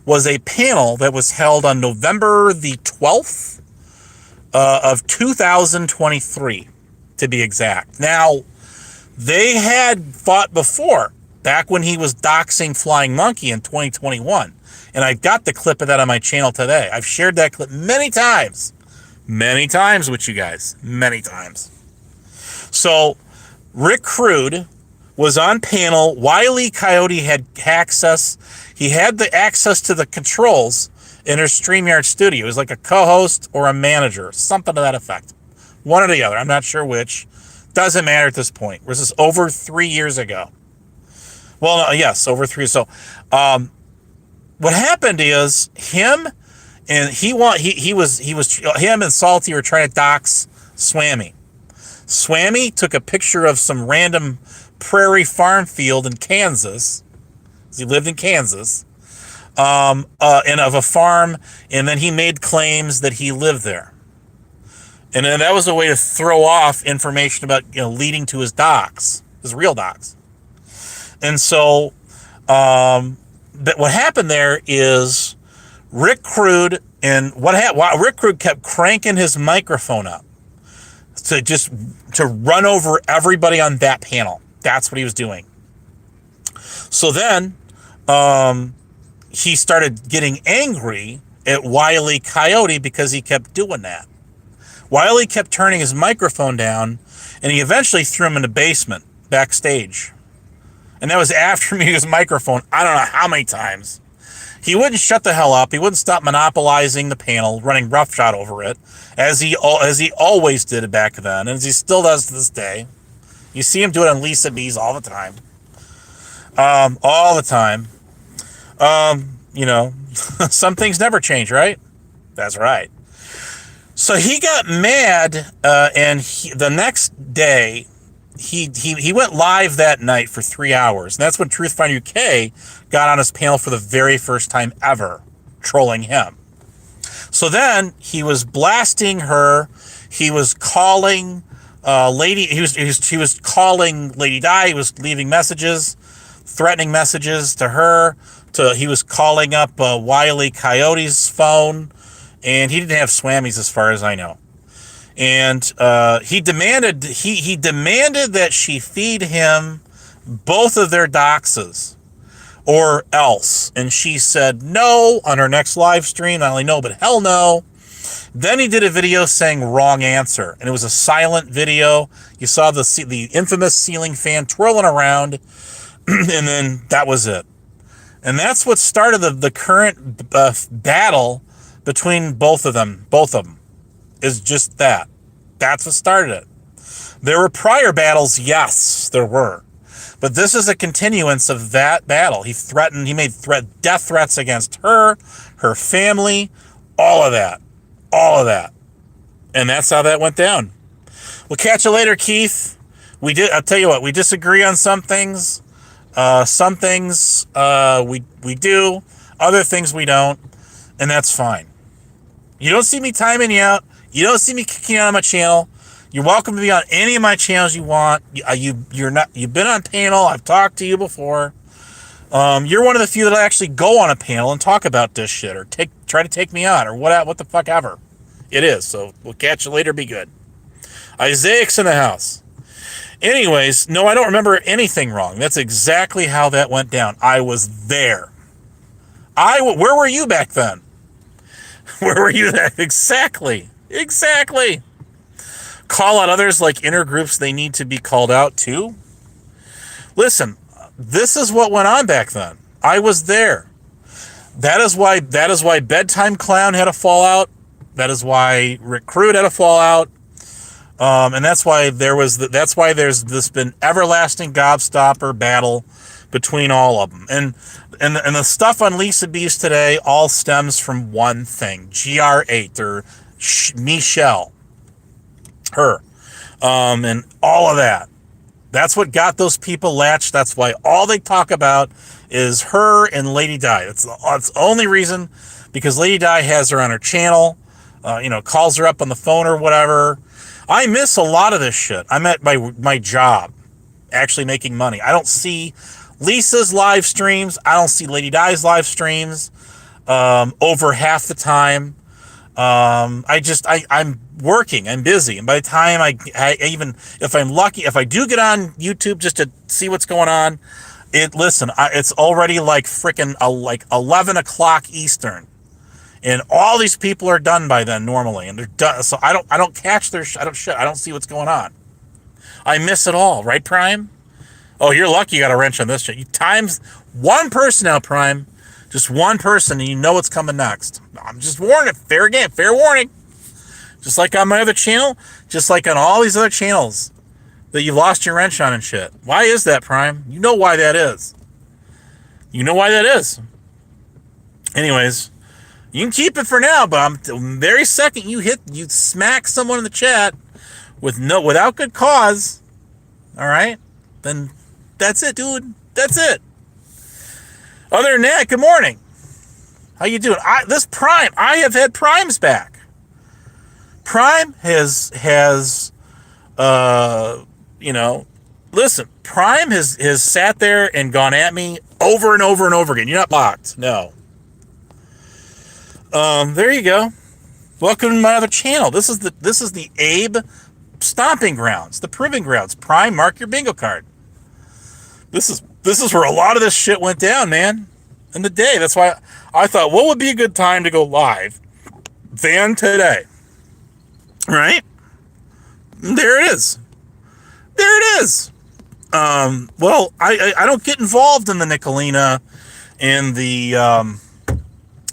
was a panel that was held on November the 12th of 2023, to be exact. Now, they had fought before, back when he was doxing Flying Monkey in 2021. And I've got the clip of that on my channel today. I've shared that clip many times with you guys, many times. So Rick Crude was on panel. Wile E. Coyote had access. He had the access to the controls in her StreamYard studio. He was like a co-host or a manager, something to that effect. One or the other. I'm not sure which. Doesn't matter at this point. This is over 3 years ago. Well, no, yes, over 3. So, what happened is him and him and Salty were trying to dox Swammy. Swammy took a picture of some random prairie farm field in Kansas. He lived in Kansas, and of a farm, and then he made claims that he lived there. And then that was a way to throw off information about, leading to his docs, his real docs. And so, but what happened there is Rick Crude, Rick Crude kept cranking his microphone up to run over everybody on that panel. That's what he was doing. So then, he started getting angry at Wile E. Coyote because he kept doing that. Wile E. kept turning his microphone down, and he eventually threw him in the basement backstage. And that was after me his microphone, I don't know how many times. He wouldn't shut the hell up. He wouldn't stop monopolizing the panel, running roughshod over it, as he always did back then, and as he still does to this day. You see him do it on Lisa B's all the time. All the time. Some things never change, right? That's right. So he got mad, and the next day, he went live that night for 3 hours. And that's when Truth Finder UK got on his panel for the very first time ever, trolling him. So then he was blasting her. He was calling he was calling Lady Di. He was leaving messages, threatening messages to her. He was calling up Wile E. Coyote's phone. And he didn't have Swammy's as far as I know. And he demanded that she feed him both of their doxes or else. And she said no on her next live stream. Not only no, but hell no. Then he did a video saying wrong answer. And it was a silent video. You saw the infamous ceiling fan twirling around. And then that was it. And that's what started the current battle between both of them is just that. That's what started it. There were prior battles, yes, there were. But this is a continuance of that battle. He made death threats against her family, all of that. And that's how that went down. We'll catch you later, Keith. I'll tell you what, we disagree on some things. Some things we do, other things we don't. and that's fine. You don't see me timing you out. You don't see me kicking you out of my channel. You're welcome to be on any of my channels you want. You've been on panel. I've talked to you before. You're one of the few that actually go on a panel and talk about this shit or try to take me on or what the fuck ever. It is. So we'll catch you later. Be good. Isaaic's in the house. Anyways, no, I don't remember anything wrong. That's exactly how that went down. I was there. Where were you back then? Where were you then? Exactly. Call out others like intergroups they need to be called out too. Listen, this is what went on back then. I was there. That is why Bedtime Clown had a fallout. That is why Rick Crude had a fallout. And that's why there's this been everlasting gobstopper battle between all of them. And the stuff on Lisa Beast today all stems from one thing: GR8 or Michelle, her, and all of that. That's what got those people latched. That's why all they talk about is her and Lady Di. That's the only reason, because Lady Di has her on her channel, calls her up on the phone or whatever. I miss a lot of this shit. I'm at my job, actually making money. I don't see Lisa's live streams. I don't see Lady Di's live streams over half the time. I'm working. I'm busy. And by the time I even, if I'm lucky, if I do get on YouTube just to see what's going on, it's already like freaking like 11 o'clock Eastern. And all these people are done by then normally, and they're done. So I don't catch their I don't see what's going on. I miss it all, right, Prime? Oh, you're lucky you got a wrench on this shit. You times one person out, Prime. Just one person, and you know what's coming next. I'm just warning. Fair game, fair warning. Just like on my other channel, just like on all these other channels that you lost your wrench on and shit. Why is that, Prime? You know why that is. Anyways, you can keep it for now, but the very second you smack someone in the chat without good cause, all right, then that's it, dude. That's it. Other than that, good morning. How you doing? This Prime, I have had Primes back. Prime has listen, Prime has sat there and gone at me over and over and over again. You're not blocked. No. There you go. Welcome to my other channel. This is the Abe stomping grounds, the proving grounds. Prime, mark your bingo card. This is where a lot of this shit went down, man. In the day. That's why I thought, what would be a good time to go live than today? Right? There it is. Well, I don't get involved in the Nicolina and the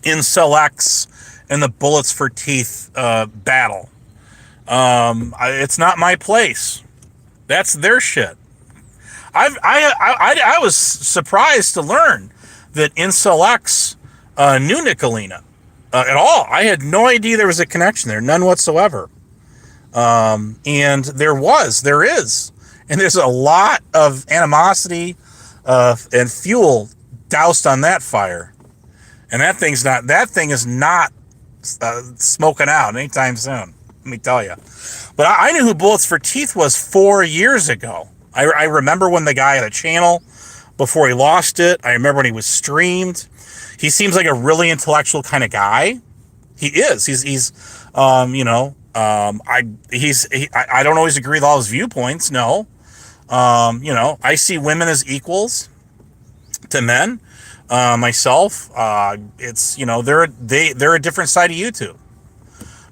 Incel X and the Bullets for Teeth battle. It's not my place. That's their shit. I was surprised to learn that Incel X knew Nicolina at all. I had no idea there was a connection there, none whatsoever. And there is, and there's a lot of animosity and fuel doused on that fire. And that thing is not smoking out anytime soon. Let me tell you. But I knew who Bullets for Teeth was 4 years ago. I remember when the guy had a channel before he lost it. I remember when he was streamed. He seems like a really intellectual kind of guy. He is. I don't always agree with all his viewpoints. No. I see women as equals to men. Myself, they're a different side of YouTube.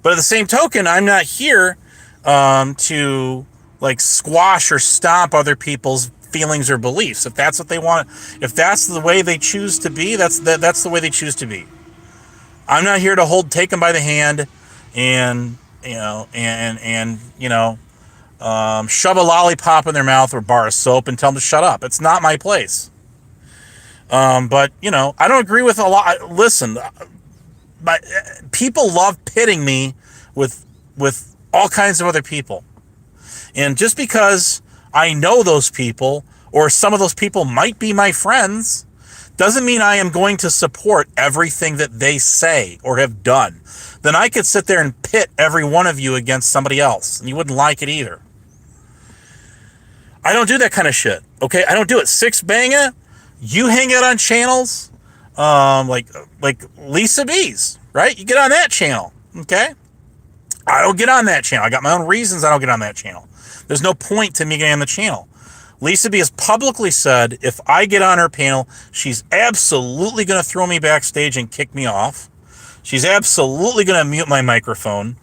But at the same token, I'm not here to like squash or stomp other people's feelings or beliefs. If that's what they want, if that's the way they choose to be, that's the way they choose to be. I'm not here to take them by the hand and shove a lollipop in their mouth or bar of soap and tell them to shut up. It's not my place. But I don't agree with a lot. Listen, people love pitting me with all kinds of other people. And just because I know those people, or some of those people might be my friends, Doesn't mean I am going to support everything that they say or have done. Then I could sit there and pit every one of you against somebody else, and you wouldn't like it either. I don't do that kind of shit, okay? I don't do it. Six Banga, you hang out on channels like Lisa B's, right? You get on that channel, okay? I don't get on that channel. I got my own reasons I don't get on that channel. There's no point to me getting on the channel. Lisa B has publicly said if I get on her panel, she's absolutely going to throw me backstage and kick me off. She's absolutely going to mute my microphone,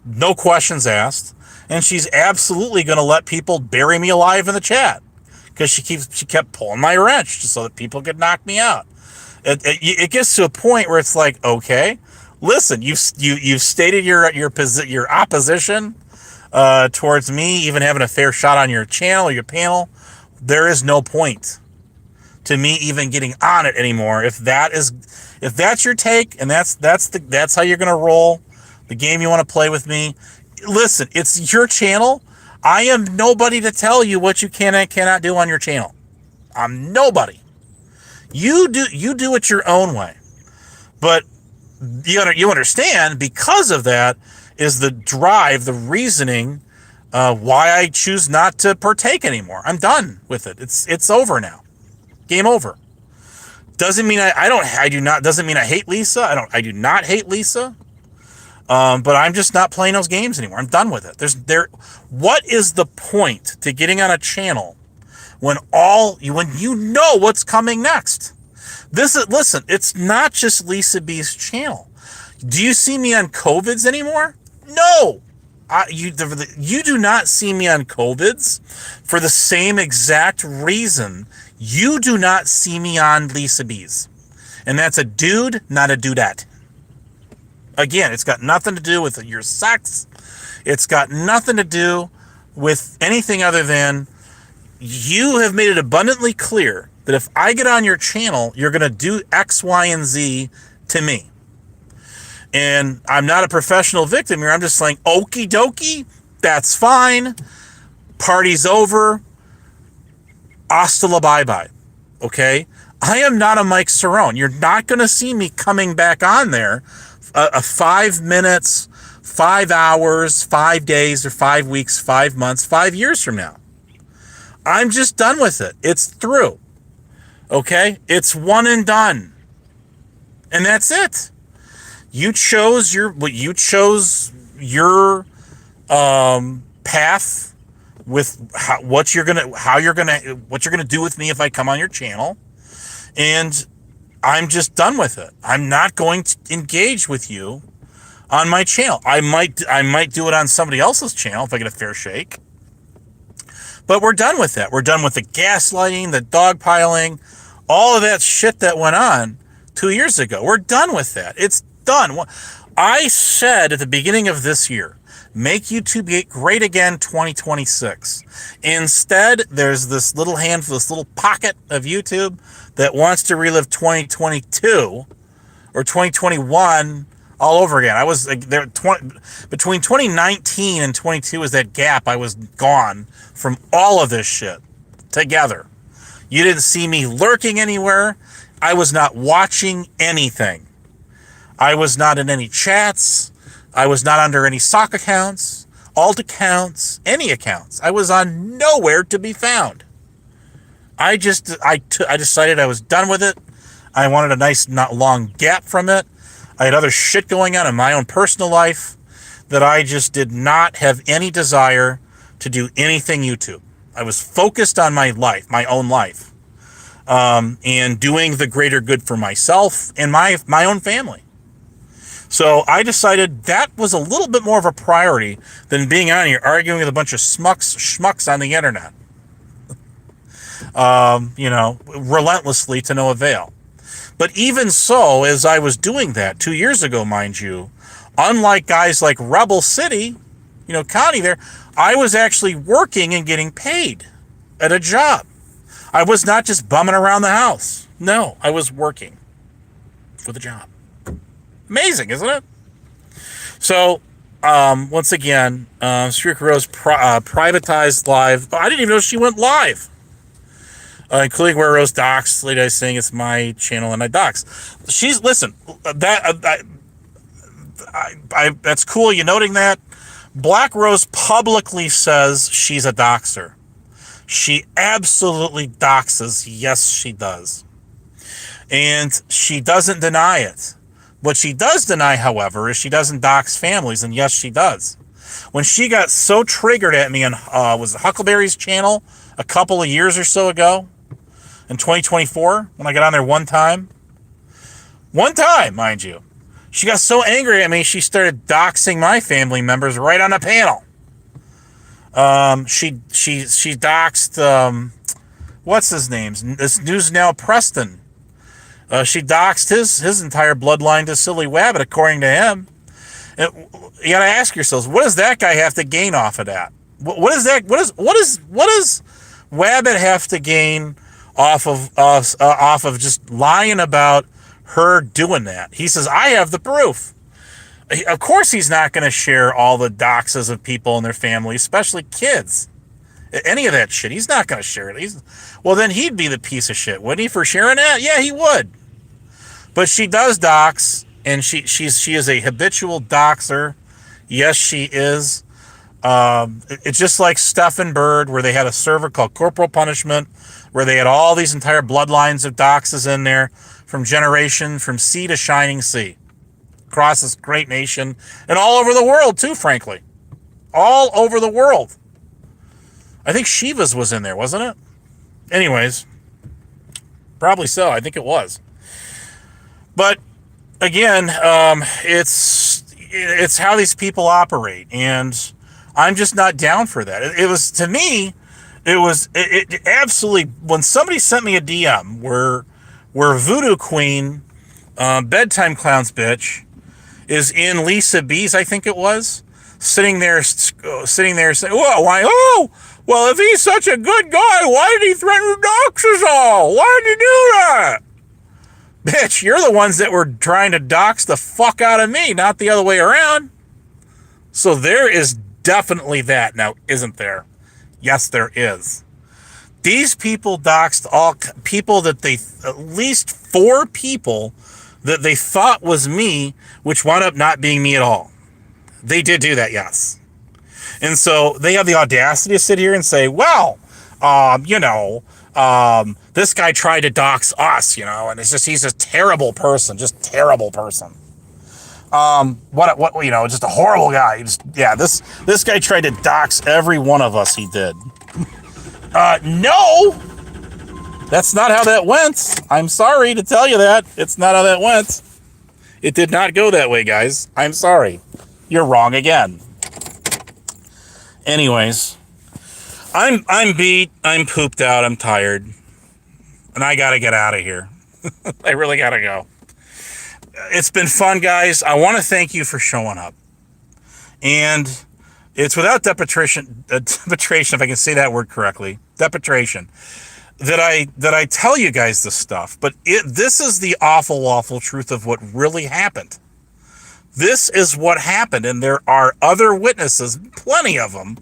no questions asked. And she's absolutely going to let people bury me alive in the chat because she kept pulling my wrench just so that people could knock me out. It gets to a point where it's like, okay, listen, you've stated your opposition towards me even having a fair shot on your channel or your panel. There is no point to me even getting on it anymore. If that's your take and that's how you're gonna roll the game you want to play with me, listen, it's your channel. I am nobody to tell you what you can and cannot do on your channel. I'm nobody. You do it your own way. But you understand because of that is the drive, the reasoning. Why I choose not to partake anymore. I'm done with it. It's over now. Game over. Doesn't mean doesn't mean I hate Lisa. I do not hate Lisa. But I'm just not playing those games anymore. I'm done with it. What is the point to getting on a channel when you know what's coming next? Listen, it's not just Lisa B's channel. Do you see me on COVIDs anymore? No. You do not see me on COVIDs for the same exact reason you do not see me on Lisa B's. And that's a dude, not a dudette. Again, it's got nothing to do with your sex. It's got nothing to do with anything other than you have made it abundantly clear that if I get on your channel, you're going to do X, Y, and Z to me. And I'm not a professional victim here. I'm just saying, okie dokie, that's fine. Party's over. Hasta la bye-bye. Okay? I am not a Mike Cerrone. You're not going to see me coming back on there 5 minutes, 5 hours, 5 days, or 5 weeks, 5 months, 5 years from now. I'm just done with it. It's through. Okay? It's one and done. And that's it. You chose your path with what you're gonna do with me if I come on your channel, and I'm just done with it. I'm not going to engage with you on my channel. I might do it on somebody else's channel if I get a fair shake. But we're done with that. We're done with the gaslighting, the dogpiling, all of that shit that went on 2 years ago. We're done with that. It's done. I said at the beginning of this year, make YouTube great again 2026. Instead, there's this little handful, this little pocket of YouTube that wants to relive 2022 or 2021 all over again. I was there between 2019 and 22 was that gap. I was gone from all of this shit together. You didn't see me lurking anywhere. I was not watching anything. I was not in any chats. I was not under any sock accounts, alt accounts, any accounts. I was on nowhere to be found. I decided I was done with it. I wanted a nice, not long gap from it. I had other shit going on in my own personal life that I just did not have any desire to do anything YouTube. I was focused on my life, my own life, and doing the greater good for myself and my own family. So I decided that was a little bit more of a priority than being on here arguing with a bunch of schmucks on the internet. Relentlessly to no avail. But even so, as I was doing that 2 years ago, mind you, unlike guys like Rebel City, Connie there, I was actually working and getting paid at a job. I was not just bumming around the house. No, I was working for the job. Amazing, isn't it? So, once again, Srika Rose privatized live. I didn't even know she went live. including where Rose docs. Lady I saying it's my channel and I dox. Listen, that's cool. You noting that? Black Rose publicly says she's a doxer. She absolutely doxes. Yes, she does. And she doesn't deny it. What she does deny, however, is she doesn't dox families, and yes, she does. When she got so triggered at me on was it Huckleberry's channel a couple of years or so ago, in 2024, when I got on there one time, mind you, she got so angry at me, she started doxing my family members right on the panel. She doxed, what's his name? This News Now Preston. She doxed his entire bloodline to Silly Wabbit, according to him. And you gotta ask yourselves, what does that guy have to gain off of that? What does Wabbit have to gain off of just lying about her doing that? He says, I have the proof. Of course he's not going to share all the doxes of people and their family, especially kids. Any of that shit. He's not going to share it. Well, then he'd be the piece of shit, wouldn't he, for sharing that? Yeah, he would. But she does dox, and she is a habitual doxer. Yes, she is. It's just like Stephen Bird, where they had a server called Corporal Punishment, where they had all these entire bloodlines of doxes in there from sea to shining sea, across this great nation, and all over the world too, frankly. All over the world. I think Shiva's was in there, wasn't it? Anyways, probably so. I think it was. But again, it's how these people operate, and I'm just not down for that. It was, to me, it absolutely, when somebody sent me a DM where Voodoo Queen, Bedtime Clowns bitch, is in Lisa B's, I think it was, sitting there saying, well, if he's such a good guy, why did he threaten to dox us all? Why did he do that? Bitch, you're the ones that were trying to dox the fuck out of me, not the other way around. So there is definitely that. Now, isn't there? Yes, there is. These people doxed all people that at least 4 people that they thought was me, which wound up not being me at all. They did do that, yes. And so they have the audacity to sit here and say, well, this guy tried to dox us, and he's a terrible person, just a horrible guy. This guy tried to dox every one of us, he did. No, that's not how that went. I'm sorry to tell you that. It's not how that went. It did not go that way, guys. I'm sorry. You're wrong again. Anyways, I'm beat, I'm pooped out, I'm tired, and I gotta get out of here. I really gotta go. It's been fun, guys. I want to thank you for showing up. And it's without deprecation, if I can say that word correctly, deprecation, that I tell you guys this stuff. But this is the awful, awful truth of what really happened. This is what happened, and there are other witnesses, plenty of them,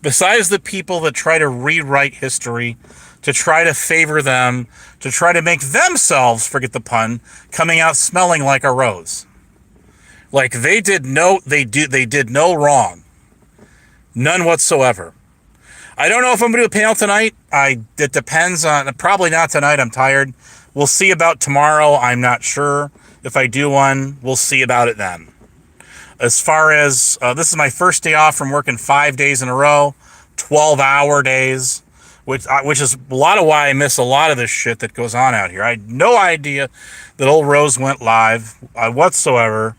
besides the people that try to rewrite history, to try to favor them, to try to make themselves, forget the pun, coming out smelling like a rose. Like they did no wrong. None whatsoever. I don't know if I'm going to do a panel tonight. It depends on, probably not tonight, I'm tired. We'll see about tomorrow, I'm not sure. If I do one, we'll see about it then. As far as, this is my first day off from working 5 days in a row, 12-hour days, which is a lot of why I miss a lot of this shit that goes on out here. I had no idea that old Rose went live whatsoever.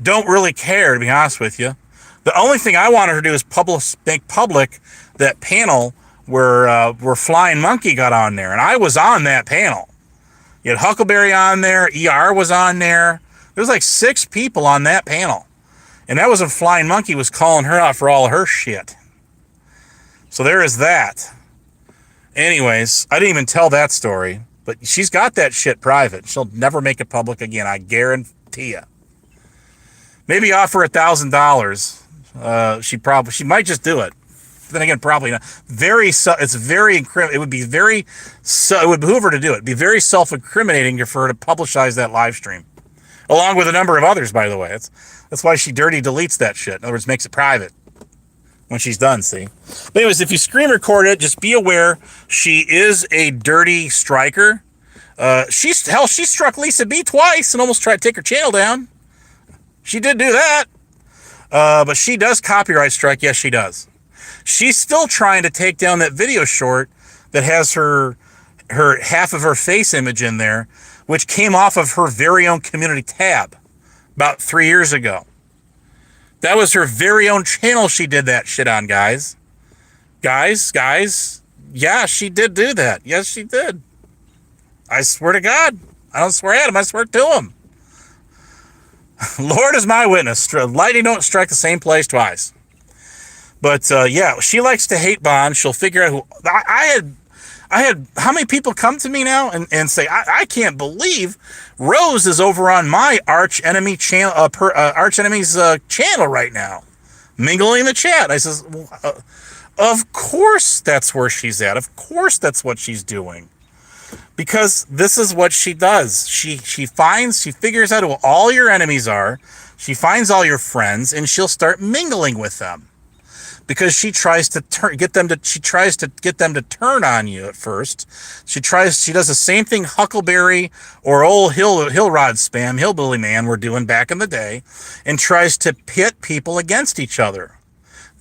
Don't really care, to be honest with you. The only thing I wanted her to do is make public that panel where Flying Monkey got on there, and I was on that panel. You had Huckleberry on there, ER was on there. There was like 6 people on that panel. And that was when Flying Monkey was calling her out for all of her shit. So there is that. Anyways, I didn't even tell that story, but she's got that shit private. She'll never make it public again, I guarantee you. Maybe offer $1,000. She might just do it. then again, probably not. It's very, it would be very, it would behoove her to do it. It'd be very self-incriminating for her to publicize that live stream, along with a number of others, by the way. That's why she dirty deletes that shit. In other words, makes it private when she's done, see? But anyways, if you screen record it, just be aware she is a dirty striker. She struck Lisa B twice and almost tried to take her channel down. She did do that. But she does copyright strike. Yes, she does. She's still trying to take down that video short that has her half of her face image in there, which came off of her very own community tab about 3 years ago. That was her very own channel she did that shit on, guys. Guys. Yeah, she did do that. Yes, she did. I swear to God. I don't swear at him. I swear to him. Lord is my witness. Lightning don't strike the same place twice. But, yeah, she likes to hate Bond. She'll figure out who... I had how many people come to me now and say, I can't believe Rose is over on my arch enemy's channel right now, mingling the chat. I says, of course that's where she's at. Of course that's what she's doing, because this is what she does. She figures out who all your enemies are. She finds all your friends and she'll start mingling with them. Because she tries to get them to turn on you at first. She does the same thing Huckleberry or old Hillrod Spam, Hillbilly Man were doing back in the day, and tries to pit people against each other.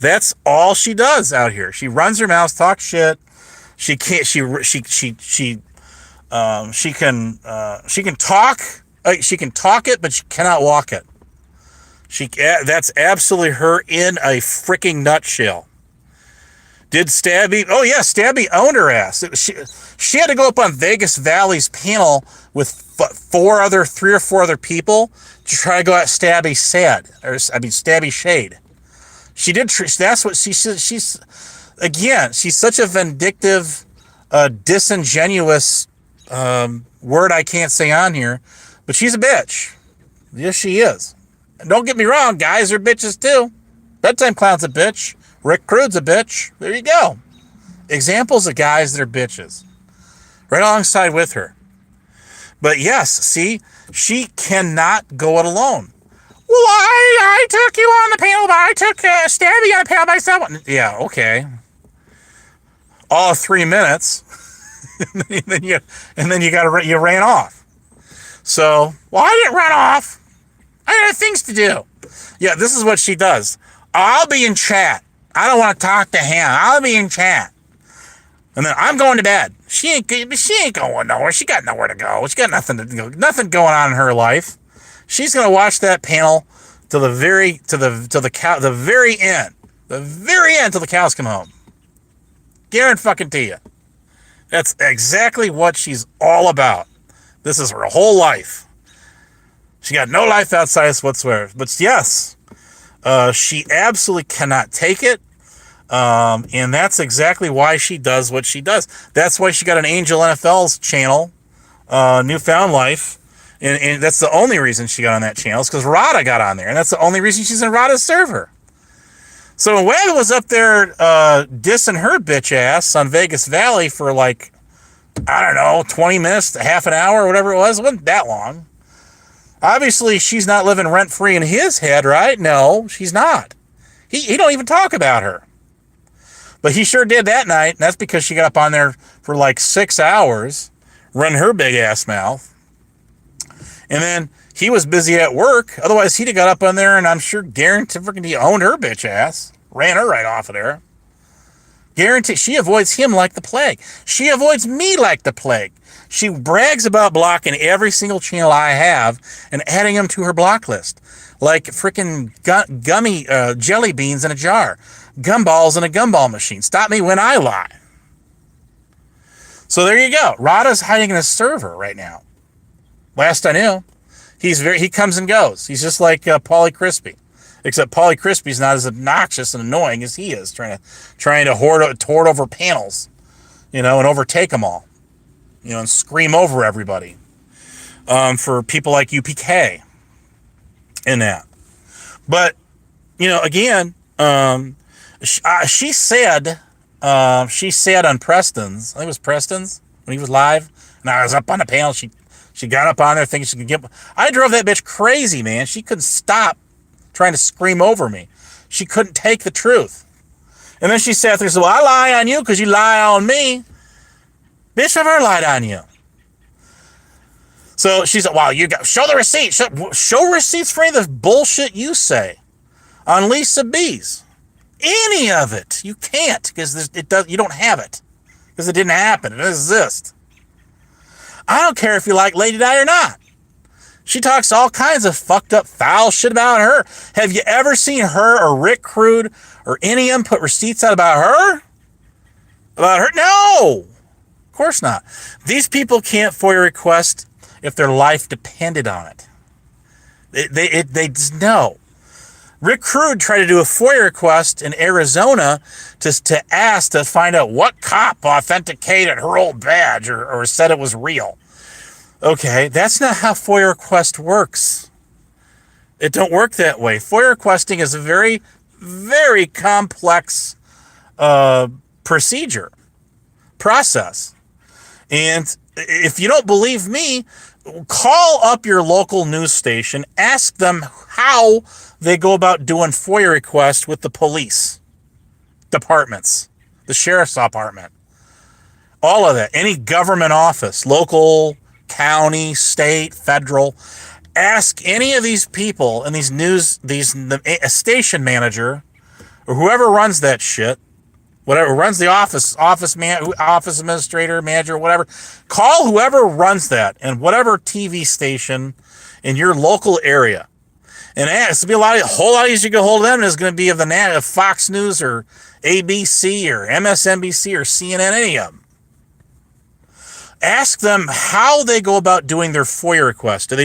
That's all she does out here. She runs her mouth, talks shit. She can talk it, but she cannot walk it. That's absolutely her in a freaking nutshell. Did Stabby? Oh yeah, Stabby owned her ass. She had to go up on Vegas Valley's panel with three or four other people to try to go at Stabby Stabby Shade. She did. That's what she said. She's such a vindictive, disingenuous word I can't say on here, but she's a bitch. Yes, she is. And don't get me wrong, guys are bitches too. Bedtime Clown's a bitch. Rick Crude's a bitch. There you go. Examples of guys that are bitches. Right alongside with her. But yes, see, she cannot go it alone. Well, I took you on the panel, but I took Stabby on the panel myself. Yeah, okay. All of 3 minutes. and then you ran off. So, well, I didn't run off. I had things to do. Yeah, this is what she does. I'll be in chat. I don't want to talk to him. I'll be in chat. And then I'm going to bed. She ain't going nowhere. She got nowhere to go. She got nothing going on in her life. She's gonna watch that panel till the very end. The very end till the cows come home. Guarantee you. That's exactly what she's all about. This is her whole life. She got no life outside this whatsoever. But yes, she absolutely cannot take it. And that's exactly why she does what she does. That's why she got an Angel NFL's channel, Newfound Life. And that's the only reason she got on that channel, is because Rada got on there. And that's the only reason she's in Rada's server. So when Webb was up there dissing her bitch ass on Vegas Valley for 20 minutes to half an hour or whatever it wasn't that long. Obviously, she's not living rent-free in his head, right? No, she's not. He don't even talk about her. But he sure did that night, and that's because she got up on there for 6 hours, running her big-ass mouth. And then he was busy at work. Otherwise, he'd have got up on there, and I'm sure guaranteed he owned her bitch ass. Ran her right off of there. Guarantee she avoids him like the plague. She avoids me like the plague. She brags about blocking every single channel I have and adding them to her block list. Like freaking gummy jelly beans in a jar. Gumballs in a gumball machine. Stop me when I lie. So there you go. Rada's hiding in a server right now. Last I knew. He comes and goes. He's just like Paulie Crispy. Except Paulie Crispy's not as obnoxious and annoying as he is, trying to hoard over panels, and overtake them all, and scream over everybody, for people like UPK and that. But, again, She said on Preston's, I think it was Preston's, when he was live, and I was up on the panel. She got up on there thinking she could get. I drove that bitch crazy, man. She couldn't stop trying to scream over me. She couldn't take the truth. And then she sat there and said, well, I lie on you because you lie on me. Bitch, I've ever lied on you. So she said, well, you got show the receipt. Show receipts for any of the bullshit you say on Lisa B's. Any of it. You can't because you don't have it. Because it didn't happen. It doesn't exist. I don't care if you like Lady Di or not. She talks all kinds of fucked up foul shit about her. Have you ever seen her or Rick Crude or any of them put receipts out about her? About her? No! Of course not. These people can't FOIA request if their life depended on it. They just know. Rick Crude tried to do a FOIA request in Arizona to ask to find out what cop authenticated her old badge or said it was real. Okay, that's not how FOIA request works. It don't work that way. FOIA requesting is a very, very complex process. And if you don't believe me, call up your local news station, ask them how they go about doing FOIA requests with the police departments, the sheriff's department, all of that, any government office, local, county, state, federal. Ask any of these people and a station manager or whoever runs that shit, whatever runs the office administrator, manager, whatever. Call whoever runs that and whatever TV station in your local area, and ask. It'll be a whole lot easier to get a hold of them than it's going to be of Fox News or ABC or MSNBC or CNN, any of them. Ask them how they go about doing their FOIA request. Do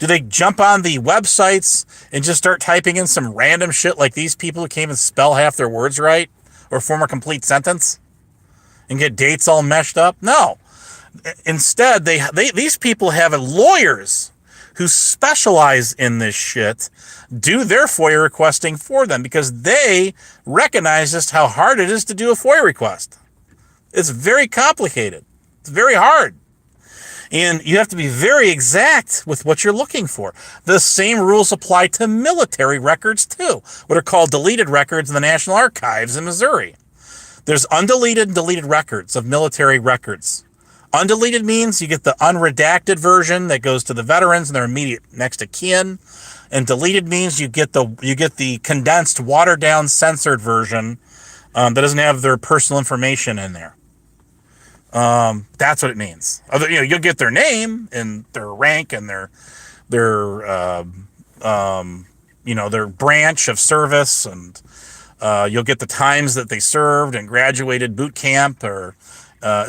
they jump on the websites and just start typing in some random shit like these people who can't even spell half their words right or form a complete sentence and get dates all meshed up? No. Instead, these people have lawyers who specialize in this shit do their FOIA requesting for them because they recognize just how hard it is to do a FOIA request. It's very complicated. It's very hard. And you have to be very exact with what you're looking for. The same rules apply to military records too, what are called deleted records in the National Archives in Missouri. There's undeleted and deleted records of military records. Undeleted means you get the unredacted version that goes to the veterans and their immediate next of kin. And deleted means you get the condensed, watered down, censored version that doesn't have their personal information in there. That's what it means. You'll get their name and their rank and their branch of service, and you'll get the times that they served and graduated boot camp or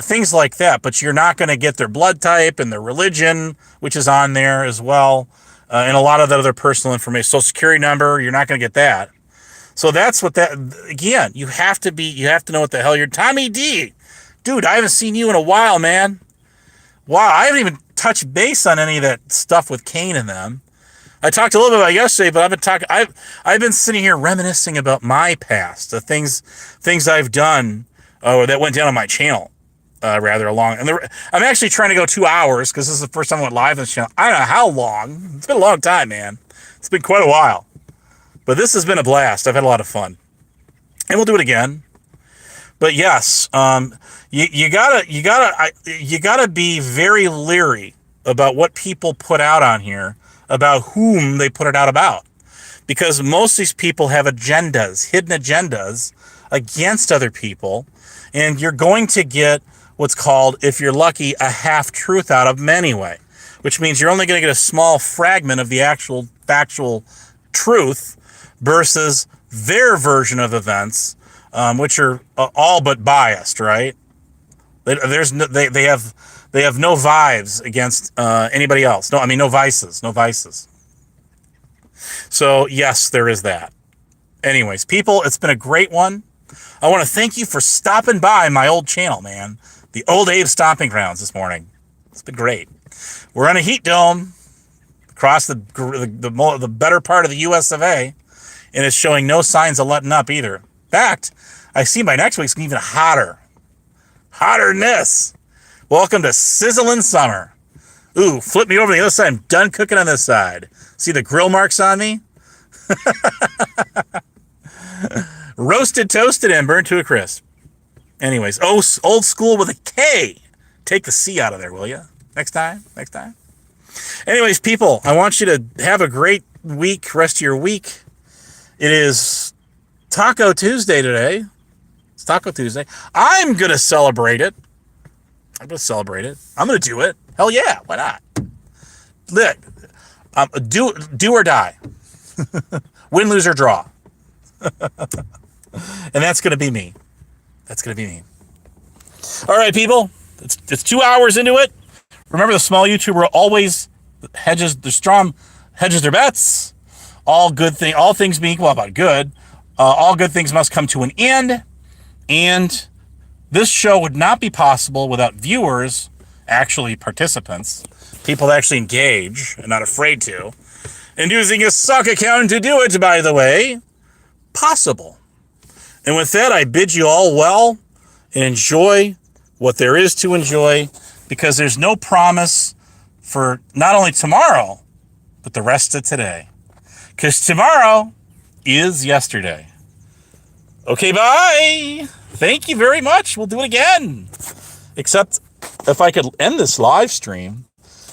things like that. But you're not going to get their blood type and their religion, which is on there as well, and a lot of the other personal information. Social security number, you're not going to get that. So that's what that. Again, you have to know what the hell you're. Tommy D. Dude, I haven't seen you in a while, man. Wow, I haven't even touched base on any of that stuff with Kane and them. I talked a little bit about it yesterday, but I've been sitting here reminiscing about my past, the things I've done that went down on my channel rather long. And I'm actually trying to go 2 hours because this is the first time I went live on this channel. I don't know how long. It's been a long time, man. It's been quite a while. But this has been a blast. I've had a lot of fun. And we'll do it again. But yes, you gotta be very leery about what people put out on here, about whom they put it out about, because most of these people have agendas, hidden agendas against other people, and you're going to get what's called, if you're lucky, a half truth out of them anyway, which means you're only going to get a small fragment of the actual factual truth versus their version of events. Which are all but biased, right? They have no vibes against anybody else. No vices. So yes, there is that. Anyways, people, it's been a great one. I want to thank you for stopping by my old channel, man. The old Abe Stomping Grounds this morning. It's been great. We're on a heat dome across the better part of the US of A, and it's showing no signs of letting up either. fact, I see by next week's even hotter. Hotter than this. Welcome to Sizzling Summer. Ooh, flip me over to the other side. I'm done cooking on this side. See the grill marks on me? Roasted, toasted, and burnt to a crisp. Anyways, old school with a K. Take the C out of there, will you? Next time. Anyways, people, I want you to have a great week, rest of your week. It is Taco Tuesday today. It's Taco Tuesday. I'm going to celebrate it. I'm going to do it. Hell yeah, why not? Look, do or die. Win, lose, or draw. And that's going to be me. All right, people. It's 2 hours into it. Remember, the small YouTuber always hedges their bets. All things being equal, about good. All good things must come to an end. And this show would not be possible without viewers, actually participants, people that actually engage and not afraid to. And using a suck account to do it, by the way, possible. And with that, I bid you all well and enjoy what there is to enjoy, because there's no promise for not only tomorrow, but the rest of today. Because tomorrow is yesterday. Okay, bye. Thank you very much. We'll do it again. Except if I could end this live stream.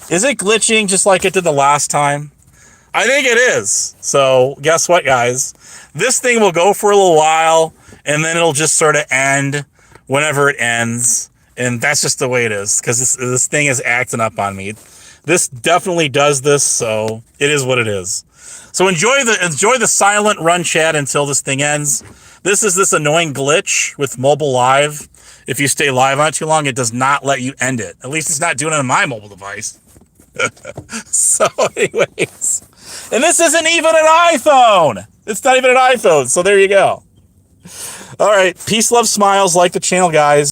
Is it glitching just like it did the last time? I think it is. So guess what, guys? This thing will go for a little while, and then it'll just sort of end whenever it ends. And that's just the way it is, because this thing is acting up on me. This definitely does this, so it is what it is. So enjoy the silent run chat until this thing ends. This is this annoying glitch with mobile live. If you stay live on it too long, it does not let you end it. At least it's not doing it on my mobile device. So anyways, and this isn't even an iPhone. It's not even an iPhone. So there you go. All right. Peace, love, smiles. Like the channel, guys.